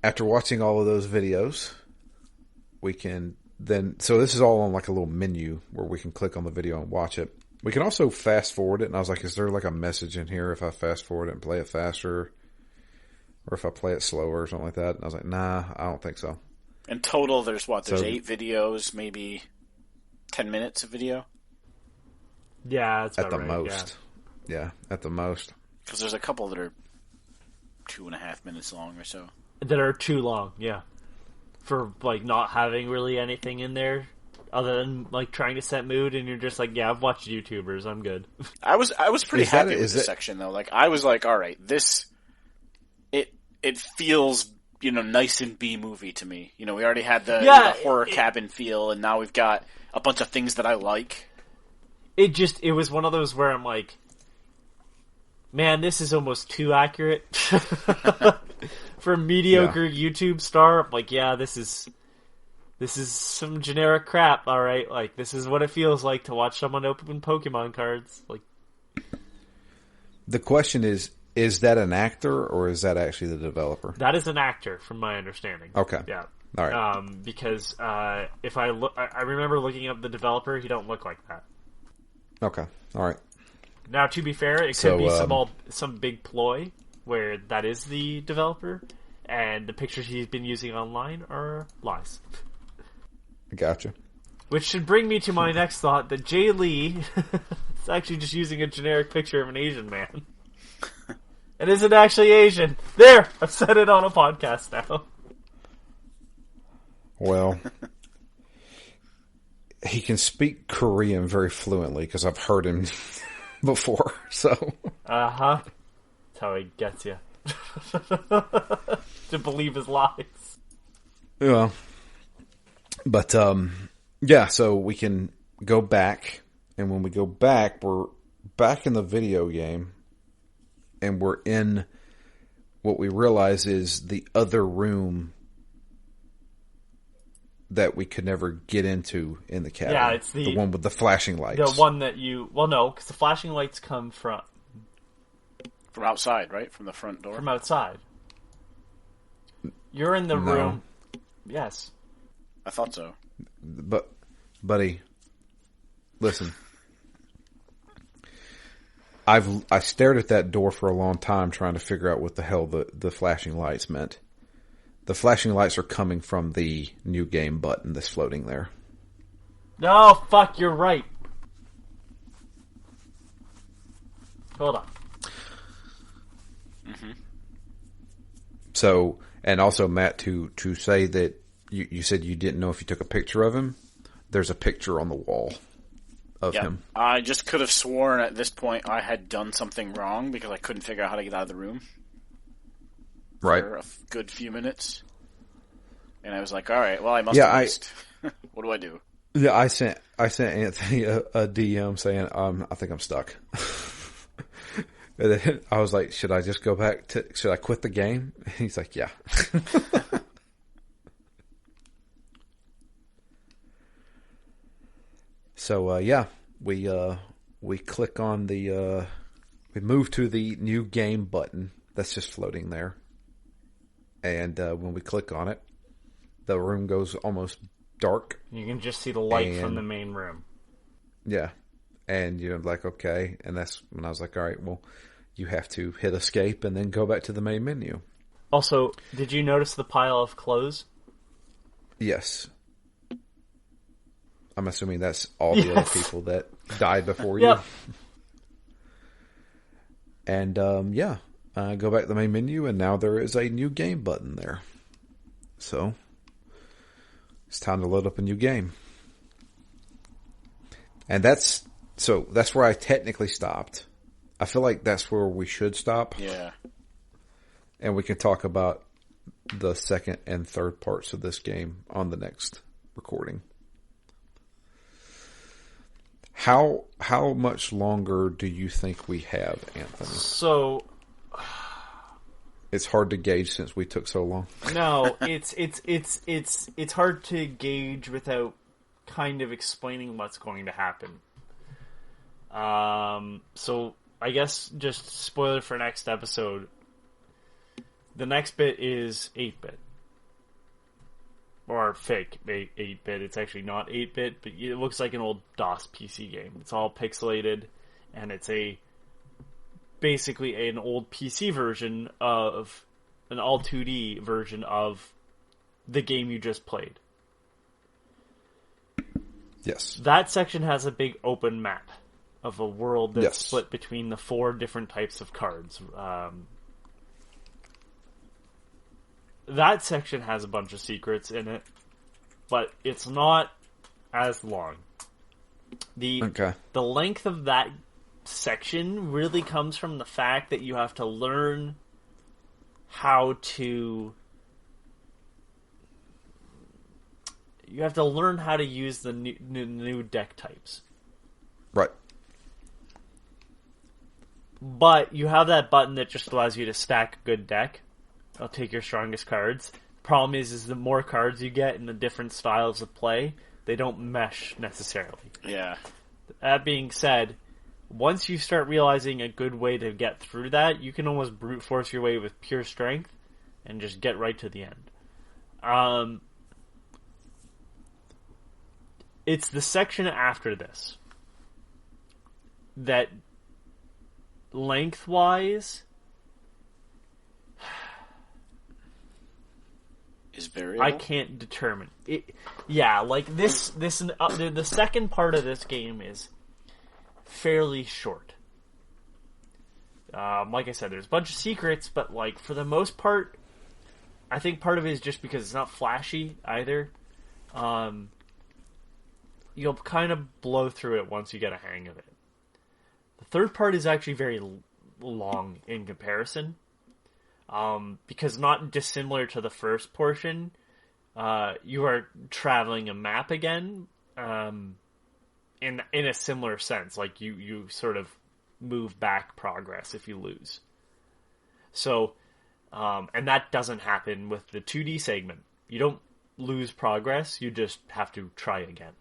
after watching all of those videos, we can then, so this is all on a little menu where we can click on the video and watch it. We can also fast forward it, and I was like, is there a message in here if I fast forward it and play it faster? Or if I play it slower or something like that. And I was like, nah, I don't think so. In total, there's 8 videos, maybe 10 minutes of video? Yeah, that's about at the right, most. Yeah, at the most. Because there's a couple that are 2.5 minutes long or so. That are too long, yeah. For, not having really anything in there other than, trying to set mood, and you're just like, yeah, I've watched YouTubers, I'm good. I was pretty happy with this section, though. I was like, all right, this... It feels, nice and B-movie to me. We already had the horror cabin feel, and now we've got a bunch of things that I like. It was one of those where I'm like, man, this is almost too accurate. For a mediocre YouTube star, I'm like, yeah, this is some generic crap, alright? This is what it feels like to watch someone open Pokemon cards. The question is that an actor, or is that actually the developer? That is an actor, from my understanding. Okay. Yeah. All right. Because if I remember looking up the developer, he don't look like that. Okay. All right. Now, to be fair, it could be some big ploy where that is the developer, and the pictures he's been using online are lies. Gotcha. Which should bring me to my next thought, that Jay Lee is actually just using a generic picture of an Asian man. It isn't actually Asian. There! I've said it on a podcast now. Well, he can speak Korean very fluently because I've heard him before, so. Uh-huh. That's how he gets you to believe his lies. Yeah. But, yeah, so we can go back, and when we go back, we're back in the video game, and we're in what we realize is the other room that we could never get into in the cabin. Yeah, it's the one with the flashing lights. The one that you... Well, no, because the flashing lights come from outside, right? From the front door? From outside. You're in the room. Yes. I thought so. But, buddy, listen. I stared at that door for a long time trying to figure out what the hell the flashing lights meant. The flashing lights are coming from the new game button that's floating there. No, fuck, you're right. Hold on. Mm-hmm. So, and also, Matt, to say that you said you didn't know if you took a picture of him, there's a picture on the wall of him. I just could have sworn at this point I had done something wrong because I couldn't figure out how to get out of the room. Right. For a good few minutes. And I was like, alright, well, I must have missed. What do I do? Yeah, I sent Anthony a DM saying, I think I'm stuck. And then I was like, should I just go back should I quit the game? And he's like, yeah. So, yeah, we click on we move to the new game button that's just floating there. And when we click on it, the room goes almost dark. You can just see the light from the main room. Yeah. And you're like, okay. And that's when I was like, all right, well, you have to hit escape and then go back to the main menu. Also, did you notice the pile of clothes? Yes. I'm assuming that's all the other people that died before you. Yep. And, go back to the main menu, and now there is a new game button there. So, it's time to load up a new game. And that's where I technically stopped. I feel like that's where we should stop. Yeah. And we can talk about the second and third parts of this game on the next recording. How much longer do you think we have, Anthony? So, it's hard to gauge since we took so long. No, it's hard to gauge without kind of explaining what's going to happen. So I guess just spoiler for next episode. The next bit is 8-bit. Or fake 8-bit. It's actually not 8-bit, but it looks like an old DOS PC game. It's all pixelated, and it's basically an old PC version of an all 2D version of the game you just played. Yes. That section has a big open map of a world that's split between the 4 different types of cards. That section has a bunch of secrets in it, but it's not as long. The length of that section really comes from the fact that you have to learn how to use the new deck types. Right. But you have that button that just allows you to stack a good deck. I'll take your strongest cards. Problem is the more cards you get in the different styles of play, they don't mesh necessarily. Yeah. That being said, once you start realizing a good way to get through that, you can almost brute force your way with pure strength and just get right to the end. It's the section after this that lengthwise is variable. I can't determine it. Yeah, like the second part of this game is fairly short. Like I said, there's a bunch of secrets, but like for the most part, I think part of it is just because it's not flashy either. You'll kind of blow through it once you get a hang of it. The third part is actually very long in comparison. Because not dissimilar to the first portion, you are traveling a map again, in a similar sense. Like you sort of move back progress if you lose. So, and that doesn't happen with the 2D segment. You don't lose progress, you just have to try again.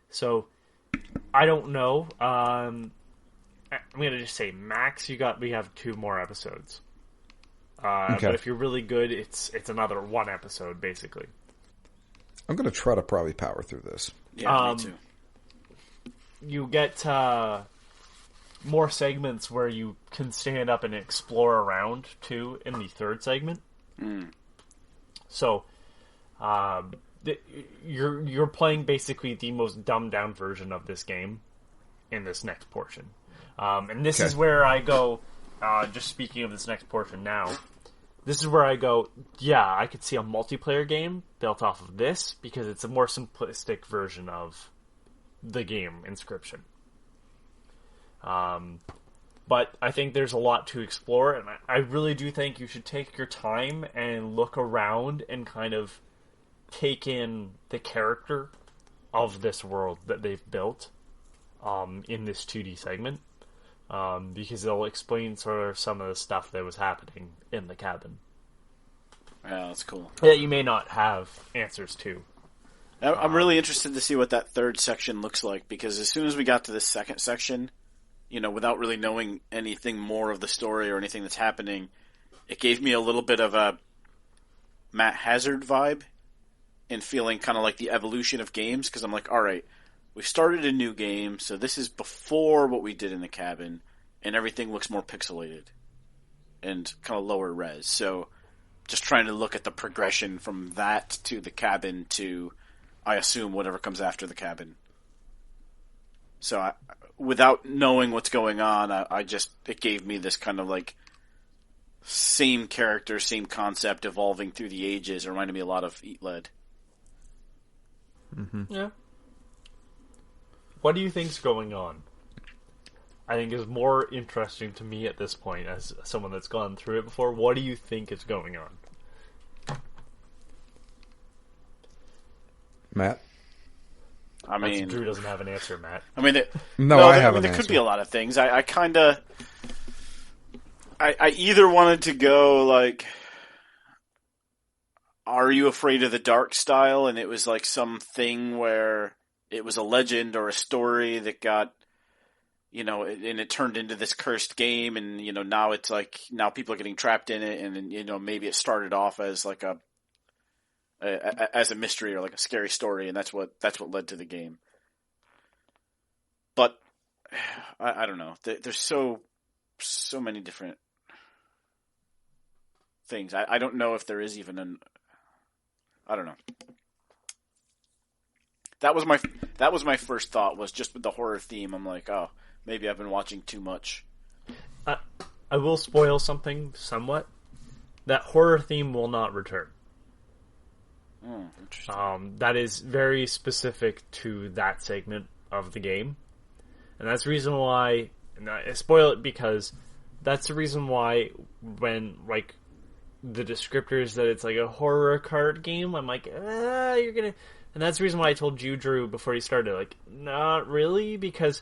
So, I don't know. I'm going to just say max we have 2 more episodes. Okay. But if you're really good, it's another 1 episode, basically. I'm going to try to probably power through this. Yeah, me too. You get more segments where you can stand up and explore around, too, in the 3rd segment. So, you're playing basically the most dumbed down version of this game in this next portion. And this is where I go, just speaking of this next portion now, this is where I go, yeah, I could see a multiplayer game built off of this, because it's a more simplistic version of the game, Inscryption. But I think there's a lot to explore, and I really do think you should take your time and look around and kind of take in the character of this world that they've built in this 2D segment, because it'll explain sort of some of the stuff that was happening in the cabin. Yeah, that's cool. That you may not have answers to. I'm really interested to see what that 3rd section looks like, because as soon as we got to this 2nd section, without really knowing anything more of the story or anything that's happening, it gave me a little bit of a Matt Hazard vibe, and feeling kind of like the evolution of games, because I'm like, all right, we started a new game, so this is before what we did in the cabin, and everything looks more pixelated and kind of lower res. So just trying to look at the progression from that to the cabin to, I assume, whatever comes after the cabin. So without knowing what's going on, it gave me this kind of like same character, same concept evolving through the ages. It reminded me a lot of Eat Lead. Mm-hmm. Yeah. What do you think's going on? I think is more interesting to me at this point as someone that's gone through it before. What do you think is going on? Matt? I mean, Drew doesn't have an answer, Matt. I mean, I have an there answer. could be a lot of things. I kind of, I either wanted to go like, Are You Afraid of the Dark style, and it was like something where it was a legend or a story that got, and it turned into this cursed game, and now it's like now people are getting trapped in it, and maybe it started off as like as a mystery or like a scary story, and that's what led to the game. But I don't know. There's so many different things. I don't know if there is even I don't know. That was my first thought, was just with the horror theme. I'm like, oh, maybe I've been watching too much. I will spoil something somewhat. That horror theme will not return. Oh, interesting. That is very specific to that segment of the game. And that's the reason why, and I spoil it because that's the reason why when, like, the descriptors that it's like a horror card game, I'm like, you're gonna... And that's the reason why I told you, Drew, before you started, like, not really, because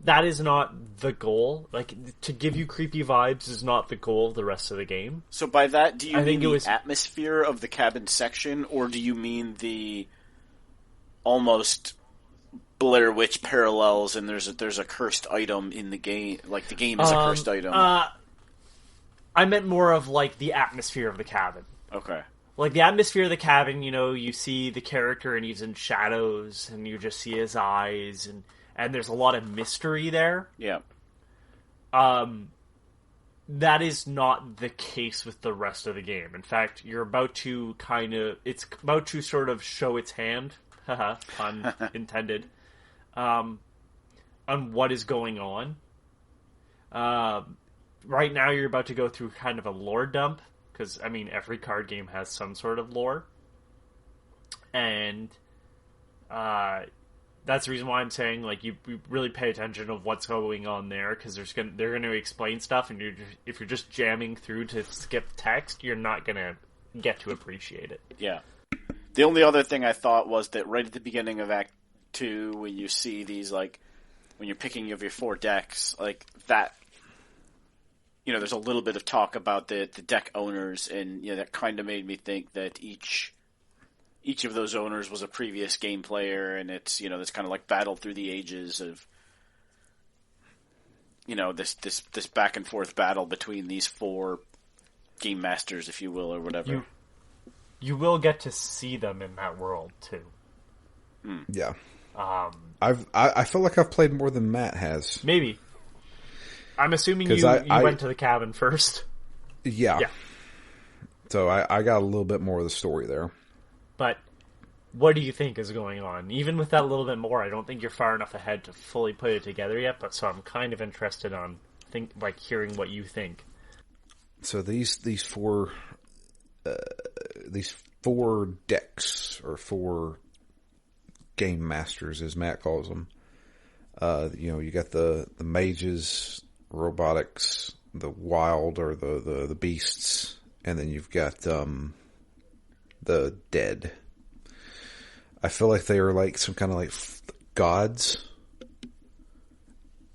that is not the goal. Like, to give you creepy vibes is not the goal of the rest of the game. So by that, do you mean the atmosphere of the cabin section, or do you mean the almost Blair Witch parallels, and there's a cursed item in the game, like the game is a cursed item? I meant more of, like, the atmosphere of the cabin. Okay. Like, the atmosphere of the cabin, you see the character and he's in shadows, and you just see his eyes, and there's a lot of mystery there. Yeah. That is not the case with the rest of the game. In fact, you're about to it's about to sort of show its hand, pun intended, on what is going on. Right now you're about to go through kind of a lore dump, because, I mean, every card game has some sort of lore. And that's the reason why I'm saying, like, you really pay attention of what's going on there, because they're going to explain stuff, and if you're just jamming through to skip text, you're not going to get to appreciate it. Yeah. The only other thing I thought was that right at the beginning of Act 2, when you see these, like, when you're picking of your 4 decks, like, that, you know, there's a little bit of talk about the deck owners, and, you know, that kind of made me think that each of those owners was a previous game player, and it's, you know, this kind of like battle through the ages of, you know, this back and forth battle between these 4 game masters, if you will, or whatever. You will get to see them in that world too. Yeah. I feel like I've played more than Matt has. Maybe. I'm assuming you went to the cabin first. Yeah. So I got a little bit more of the story there. But what do you think is going on? Even with that little bit more, I don't think you're far enough ahead to fully put it together yet. But so I'm kind of interested on hearing what you think. So these 4 decks, or 4 game masters, as Matt calls them. You know, you got the mages, robotics, the wild, or the beasts, and then you've got the dead. I feel like they are like some kind of like gods.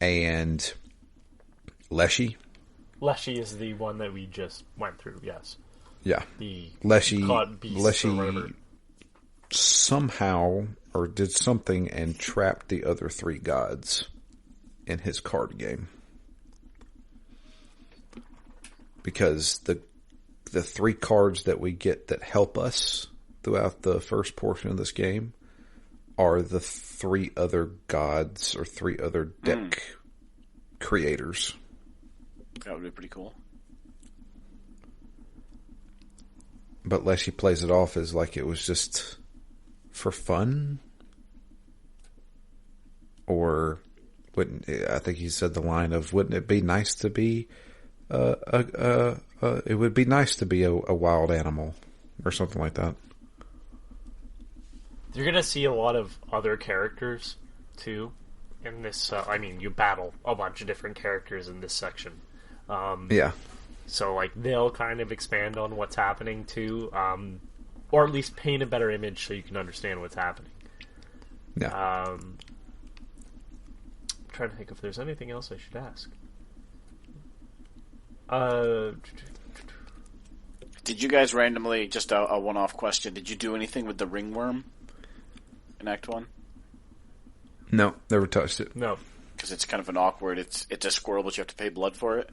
And Leshy. Leshy is the one that we just went through, yes. Yeah. The Leshy beast or whatever. Somehow, or did something and trapped the other 3 gods in his card game. Because the 3 cards that we get that help us throughout the first portion of this game are the 3 other gods, or 3 other deck creators. That would be pretty cool. But Leshy plays it off as like it was just for fun. Or I think he said the line of, wouldn't it be nice to be it would be nice to be a wild animal, or something like that. You're going to see a lot of other characters, too, in this. You battle a bunch of different characters in this section. Yeah. So, like, they'll kind of expand on what's happening, too, or at least paint a better image so you can understand what's happening. Yeah. I'm trying to think if there's anything else I should ask. Did you guys randomly, just a one-off question, did you do anything with the ringworm in Act 1? No, never touched it. No. Because it's kind of an awkward, it's a squirrel, but you have to pay blood for it.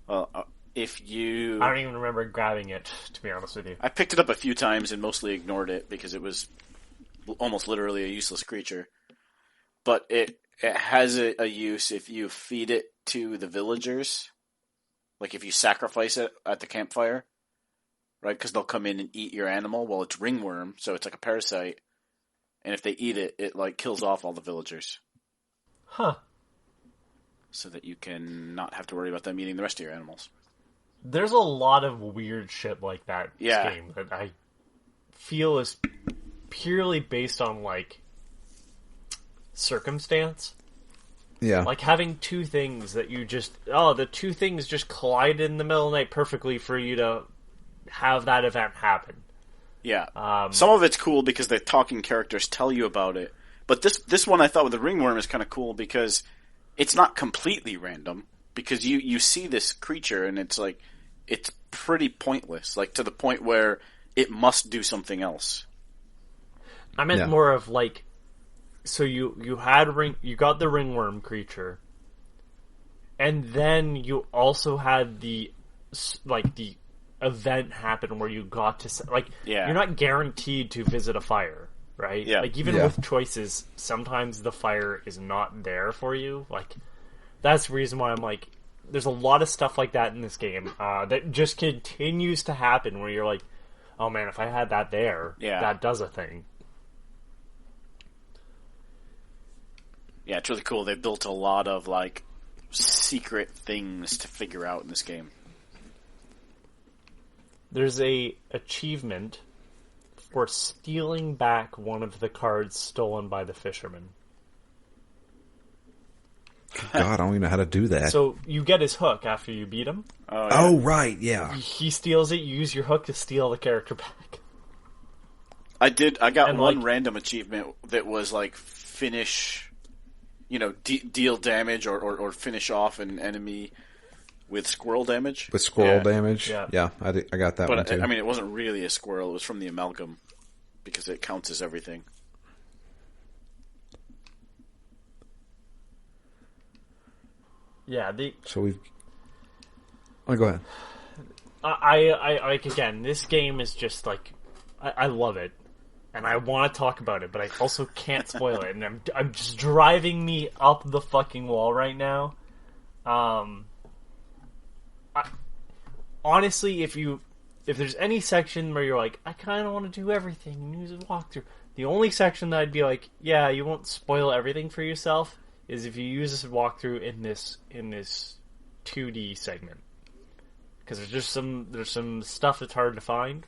Well, if you... I don't even remember grabbing it, to be honest with you. I picked it up a few times and mostly ignored it because it was almost literally a useless creature. But it has a use if you feed it to the villagers. Like if you sacrifice it at the campfire, right? Because they'll come in and eat your animal. Well, it's ringworm, so it's like a parasite. And if they eat it, it like kills off all the villagers. Huh. So that you can not have to worry about them eating the rest of your animals. There's a lot of weird shit like that in this game that I feel is purely based on, like, circumstance. Yeah. Like having 2 things that you just... Oh, the 2 things just collide in the middle of the night perfectly for you to have that event happen. Yeah. Some of it's cool because the talking characters tell you about it. But this one I thought with the ringworm is kind of cool because it's not completely random. Because you see this creature and it's like... It's pretty pointless. Like to the point where it must do something else. I meant more of like... So you got the ringworm creature, and then you also had the event happen where you got to you're not guaranteed to visit a fire, right? Yeah. Like even with choices, sometimes the fire is not there for you. Like that's the reason why I'm like, there's a lot of stuff like that in this game that just continues to happen where you're like, oh man, if I had that there, that does a thing. Yeah, it's really cool. They built a lot of, like, secret things to figure out in this game. There's a achievement for stealing back one of the cards stolen by the Fisherman. God, I don't even know how to do that. So you get his hook after you beat him. Oh, yeah. Oh, right, yeah. He steals it. You use your hook to steal the character back. I got And, one like- random achievement that was like finish, deal damage or finish off an enemy with squirrel damage. With squirrel Yeah. damage? Yeah. I got that one But too. I mean, it wasn't really a squirrel. It was from the amalgam because it counts as everything. Yeah, So we've... Oh, go ahead. I like, again, this game is just like, I love it, and I want to talk about it, but I also can't spoil it, and I'm just driving me up the fucking wall right now. Honestly, if there's any section where you're like, I kind of want to do everything and use a walkthrough, the only section that I'd be like, yeah, you won't spoil everything for yourself, is if you use this walkthrough in this 2D segment. Because there's some stuff that's hard to find,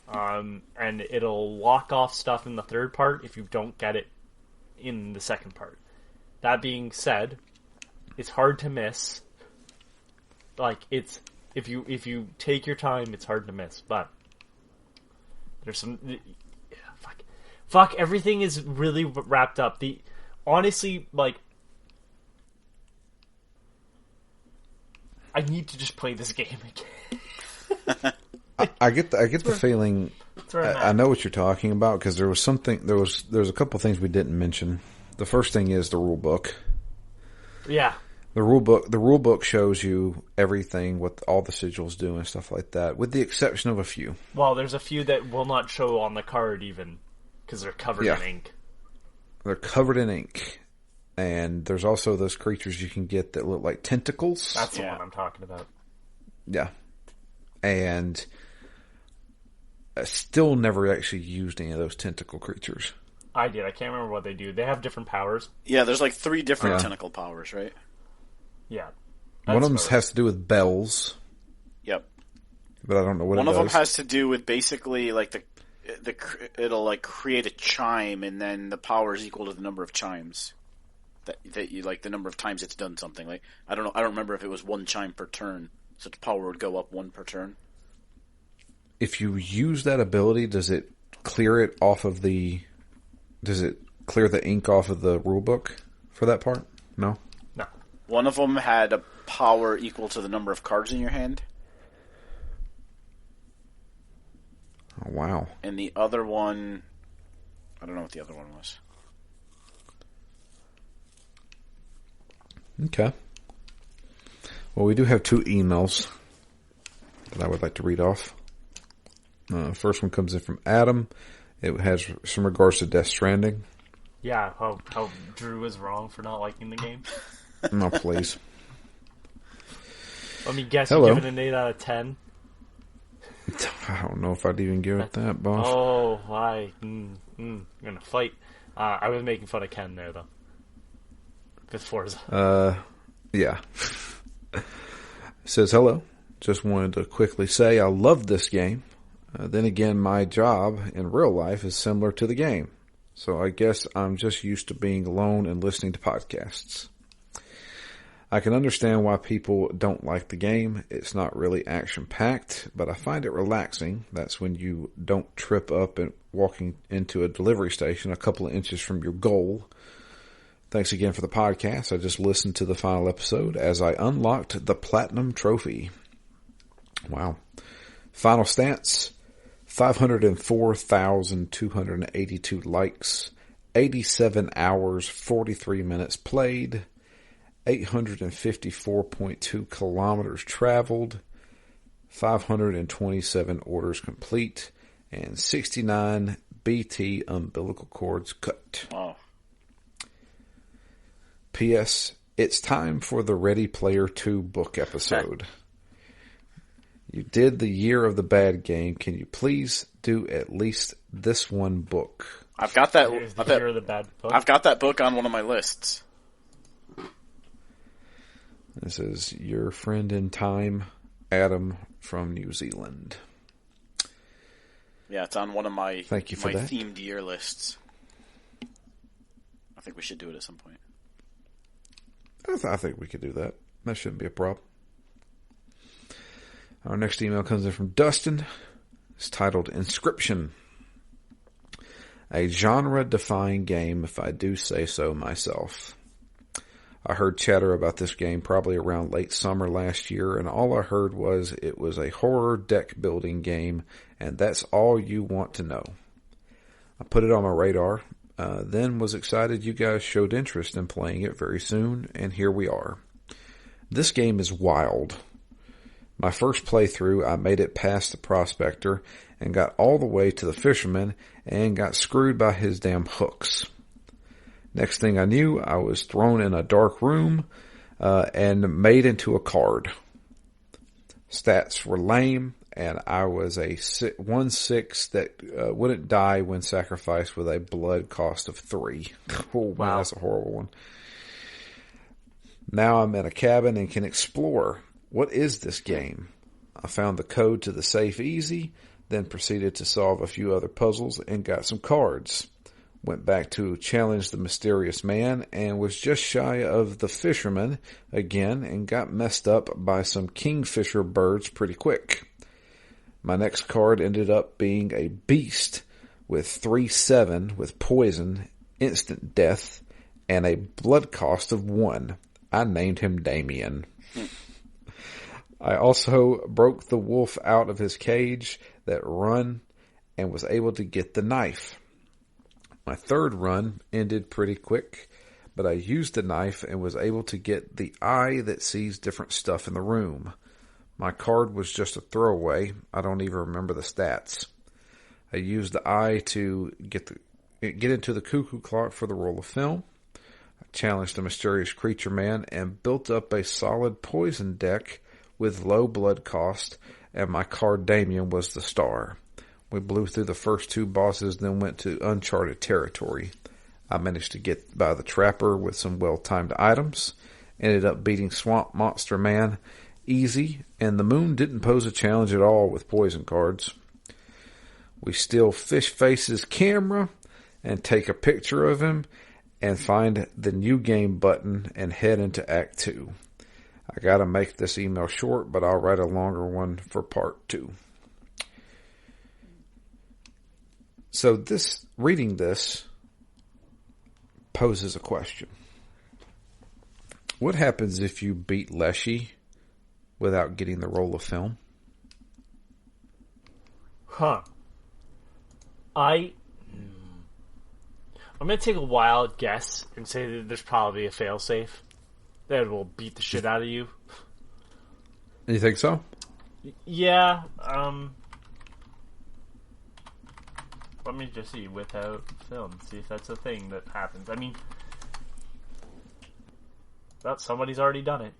and it'll lock off stuff in the third part if you don't get it in the second part. That being said, it's hard to miss. Like, it's if you take your time, it's hard to miss. But there's some fuck. Everything is really wrapped up. Honestly, like, I need to just play this game again. I get the feeling. I know what you're talking about because there was a couple things we didn't mention. The first thing is the rule book. Yeah. The rule book shows you everything, what all the sigils do and stuff like that, with the exception of a few. Well, there's a few that will not show on the card even because they're covered in ink. They're covered in ink. And there's also those creatures you can get that look like tentacles. That's the one I'm talking about. Yeah. And I still never actually used any of those tentacle creatures. I did. I can't remember what they do. They have different powers. Yeah, there's like 3 different tentacle powers, right? Yeah. One of them has to do with bells. Yep. But I don't know what One it of does. them has to do with basically like it'll like create a chime, and then the power is equal to the number of chimes. That you like the number of times it's done something. Like I don't know. I don't remember if it was 1 chime per turn, so the power would go up 1 per turn. If you use that ability, does it clear it off of the? Does it clear the ink off of the rule book for that part? No. No. One of them had a power equal to the number of cards in your hand, Oh, wow. and the other one, I don't know what the other one was. Okay. Well, we do have 2 emails that I would like to read off. First one comes in from Adam. It has some regards to Death Stranding. Yeah, how Drew was wrong for not liking the game. No, please. Let me guess, Hello. you give it an 8 out of 10? I don't know if I'd even give it that, boss. Oh, why? I'm gonna fight. I was making fun of Ken there, though. With Forza. Yeah. It says, hello. Just wanted to quickly say I love this game. Then again, my job in real life is similar to the game. So I guess I'm just used to being alone and listening to podcasts. I can understand why people don't like the game. It's not really action-packed, but I find it relaxing. That's when you don't trip up and walking into a delivery station a couple of inches from your goal. Thanks again for the podcast. I just listened to the final episode as I unlocked the Platinum Trophy. Wow. Final stats, 504,282 likes, 87 hours, 43 minutes played, 854.2 kilometers traveled, 527 orders complete, and 69 BT umbilical cords cut. Wow. P.S. It's time for the Ready Player 2 book episode. You did the Year of the Bad Game. Can you please do at least this one book? I've got that. Here's the Year of the Bad book. I've got that book on one of my lists. This is your friend in time, Adam from New Zealand. Yeah, it's on one of my Thank you for that. themed year lists. I think we should do it at some point. I think we could do that. That shouldn't be a problem. Our next email comes in from Dustin. It's titled Inscryption. A genre-defying game, if I do say so myself. I heard chatter about this game probably around late summer last year, and all I heard was it was a horror deck-building game, and that's all you want to know. I put it on my radar, then was excited you guys showed interest in playing it very soon, and here we are. This game is wild. My first playthrough, I made it past the prospector and got all the way to the fisherman and got screwed by his damn hooks. Next thing I knew, I was thrown in a dark room and made into a card. Stats were lame, and I was a 1/6 that wouldn't die when sacrificed with a blood cost of 3. Oh, man, wow. That's a horrible one. Now I'm in a cabin and can explore. What is this game? I found the code to the safe easy, then proceeded to solve a few other puzzles and got some cards. Went back to challenge the mysterious man and was just shy of the fisherman again and got messed up by some kingfisher birds pretty quick. My next card ended up being a beast with 3/7 with poison, instant death, and a blood cost of 1. I named him Damien. I also broke the wolf out of his cage that run and was able to get the knife. My third run ended pretty quick, but I used the knife and was able to get the eye that sees different stuff in the room. My card was just a throwaway. I don't even remember the stats. I used the eye to get into the cuckoo clock for the roll of film. I challenged the mysterious creature man and built up a solid poison deck with low blood cost, and my card Damien was the star. We blew through the first 2 bosses, then went to uncharted territory. I managed to get by the trapper with some well-timed items, ended up beating Swamp Monster Man easy, and the moon didn't pose a challenge at all with poison cards. We steal Fish Face's camera and take a picture of him and find the new game button and head into Act 2. I gotta make this email short, but I'll write a longer one for part 2. So reading this poses a question. What happens if you beat Leshy without getting the roll of film? I'm going to take a wild guess and say that there's probably a failsafe that will beat the shit out of you. You think so? Yeah. Let me just see without film. See if that's a thing that happens. I mean, somebody's already done it.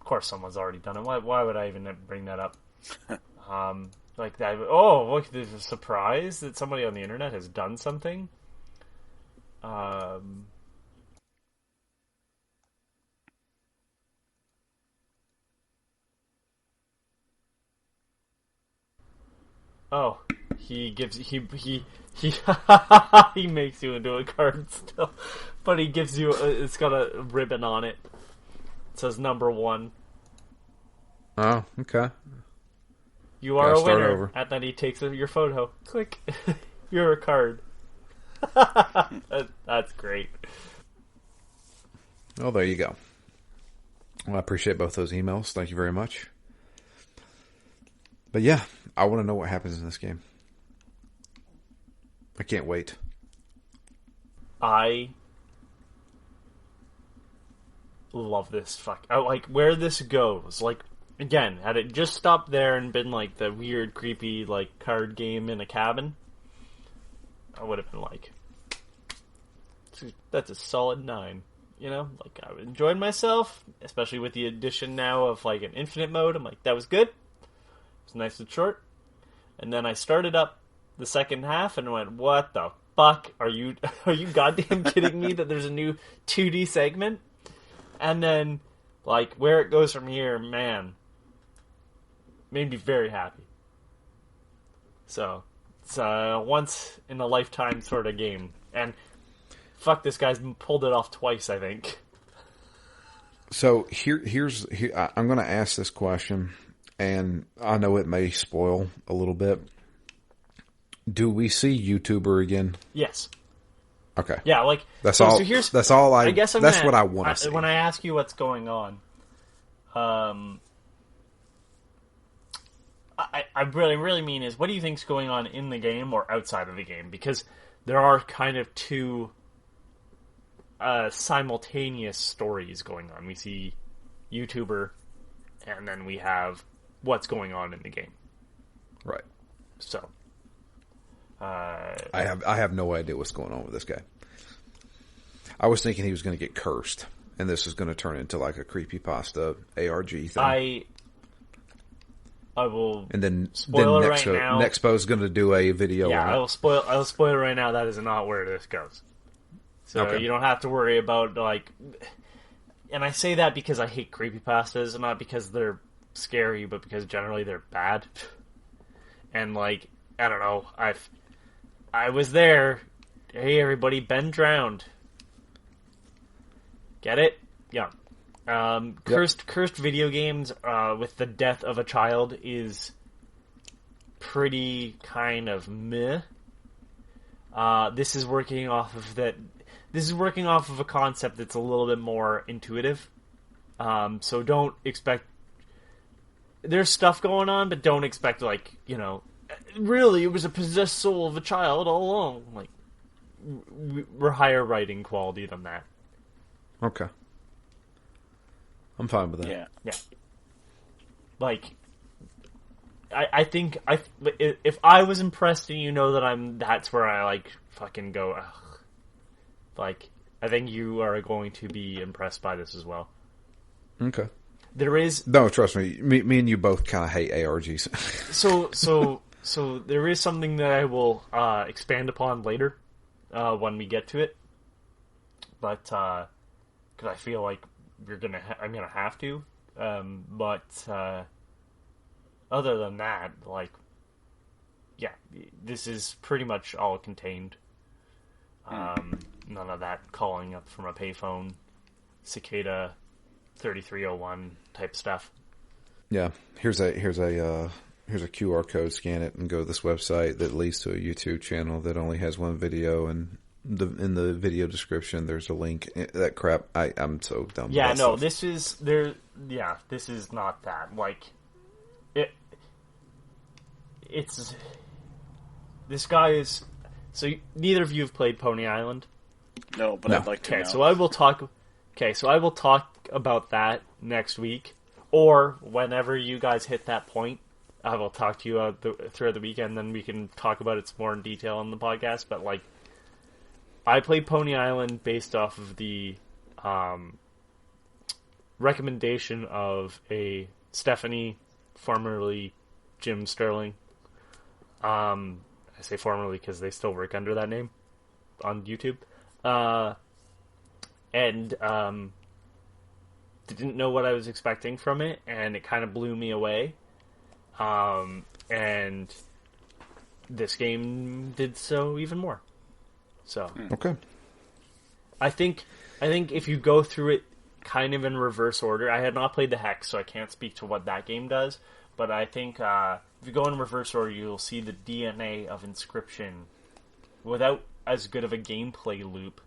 Of course, someone's already done it. Why would I even bring that up? Like that. Oh, look! There's a surprise that somebody on the internet has done something. Oh, he he makes you into a card still, but he gives you it's got a ribbon on it. It says number 1. Oh, okay. You are a winner, over. And then he takes your photo. Click, you're a card. That's great. Well, there you go. Well, I appreciate both those emails. Thank you very much. But yeah, I want to know what happens in this game. I can't wait. I love this. Like where this goes. Like again, had it just stopped there and been like the weird, creepy like card game in a cabin, I would have been like, that's a solid 9. You know, like I enjoyed myself, especially with the addition now of like an infinite mode. I'm like, that was good. It's nice and short. And then I started up the second half and went, what the fuck? Are you goddamn kidding me that there's a new 2D segment? And then, like, where it goes from here, man, made me very happy. So, It's a once in a lifetime sort of game, and fuck, this guy's pulled it off twice, I think. So here's I'm going to ask this question, and I know it may spoil a little bit. Do we see YouTuber again? Yes. Okay. Yeah, like that's all. So here's, that's all. I guess that's what I want to see. When I ask you what's going on, I really mean is, what do you think's going on in the game or outside of the game? Because there are kind of two simultaneous stories going on. We see YouTuber, and then we have what's going on in the game. Right. So, I have no idea what's going on with this guy. I was thinking he was going to get cursed, and this is going to turn into like a creepypasta ARG thing. I will. And then spoil it right now. Nexpo is going to do a video. Yeah, on I will spoil. I'll spoil it right now. That is not where this goes. So you don't have to worry about, like. And I say that because I hate creepypastas, not because they're scary, but because generally they're bad. And like, I don't know. I was there. Hey, everybody, Ben drowned. Get it? Yeah. Cursed video games with the death of a child is pretty kind of meh. This is working off of that. This is working off of a concept that's a little bit more intuitive. So don't expect. There's stuff going on, but don't expect, like, you know, really it was a possessed soul of a child all along. Like, we're higher writing quality than that. Okay. I'm fine with that. Yeah. Like, I think if I was impressed, and you know that that's where I, like, fucking go, ugh. Like, I think you are going to be impressed by this as well. Okay. There is... No, trust me. Me and you both kind of hate ARGs. So there is something that I will expand upon later when we get to it. But, because I feel like I'm gonna have to. But other than that, like, yeah, this is pretty much all contained. None of that calling up from a payphone, cicada 3301 type stuff. Yeah, here's a QR code. Scan it and go to this website that leads to a YouTube channel that only has one video, and in the video description there's a link. That crap. I'm so dumb. Yeah, with that no, stuff. this is there. Yeah, this is not that. Like, it's this guy is. So neither of you have played Pony Island. No, but I'd like to. Okay, so I will talk. Okay, so I will talk about that next week, or whenever you guys hit that point. I will talk to you throughout the weekend, then we can talk about it more in detail on the podcast. But, like, I played Pony Island based off of the recommendation of a Stephanie, formerly Jim Sterling. I say formerly because they still work under that name on YouTube. And didn't know what I was expecting from it, and it kind of blew me away. And this game did so even more. So okay. I think if you go through it kind of in reverse order, I had not played the Hex, so I can't speak to what that game does. But I think if you go in reverse order, you'll see the DNA of Inscryption without as good of a gameplay loop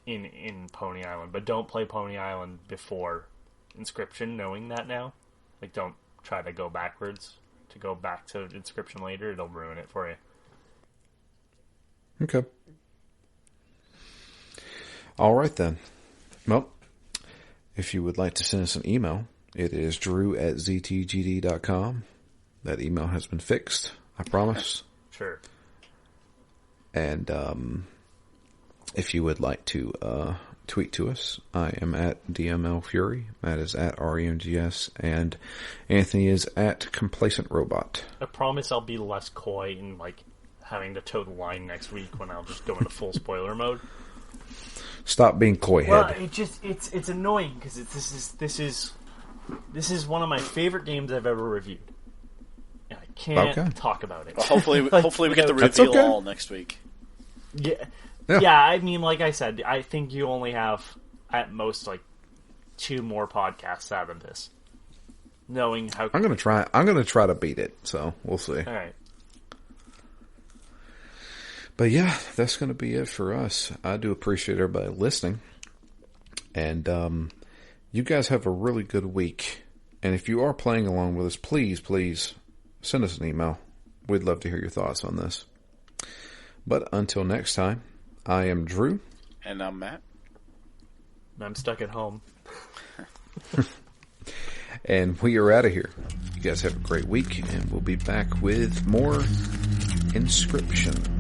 in Pony Island. But don't play Pony Island before Inscryption, knowing that now. Like, don't try to go backwards to go back to Inscryption later. It'll ruin it for you. Okay. All right, then. Well, if you would like to send us an email, it is drew@ztgd.com. That email has been fixed, I promise. Sure. And if you would like to tweet to us, I am at DML Fury. Matt is at REMGS, and Anthony is at Complacent Robot. I promise I'll be less coy and, like, having to toe the line next week when I'll just go into full spoiler mode. Stop being coy head. Well, it's annoying because this is one of my favorite games I've ever reviewed, and I can't talk about it. Well, hopefully we get the That's reveal okay. all next week. Yeah, I mean, like I said, I think you only have, at most, like, 2 more podcasts out of this. Knowing how... I'm gonna try to beat it, so we'll see. Alright. But yeah, that's going to be it for us. I do appreciate everybody listening. And you guys have a really good week. And if you are playing along with us, please send us an email. We'd love to hear your thoughts on this. But until next time, I am Drew. And I'm Matt. I'm stuck at home. And we are out of here. You guys have a great week, and we'll be back with more Inscryption.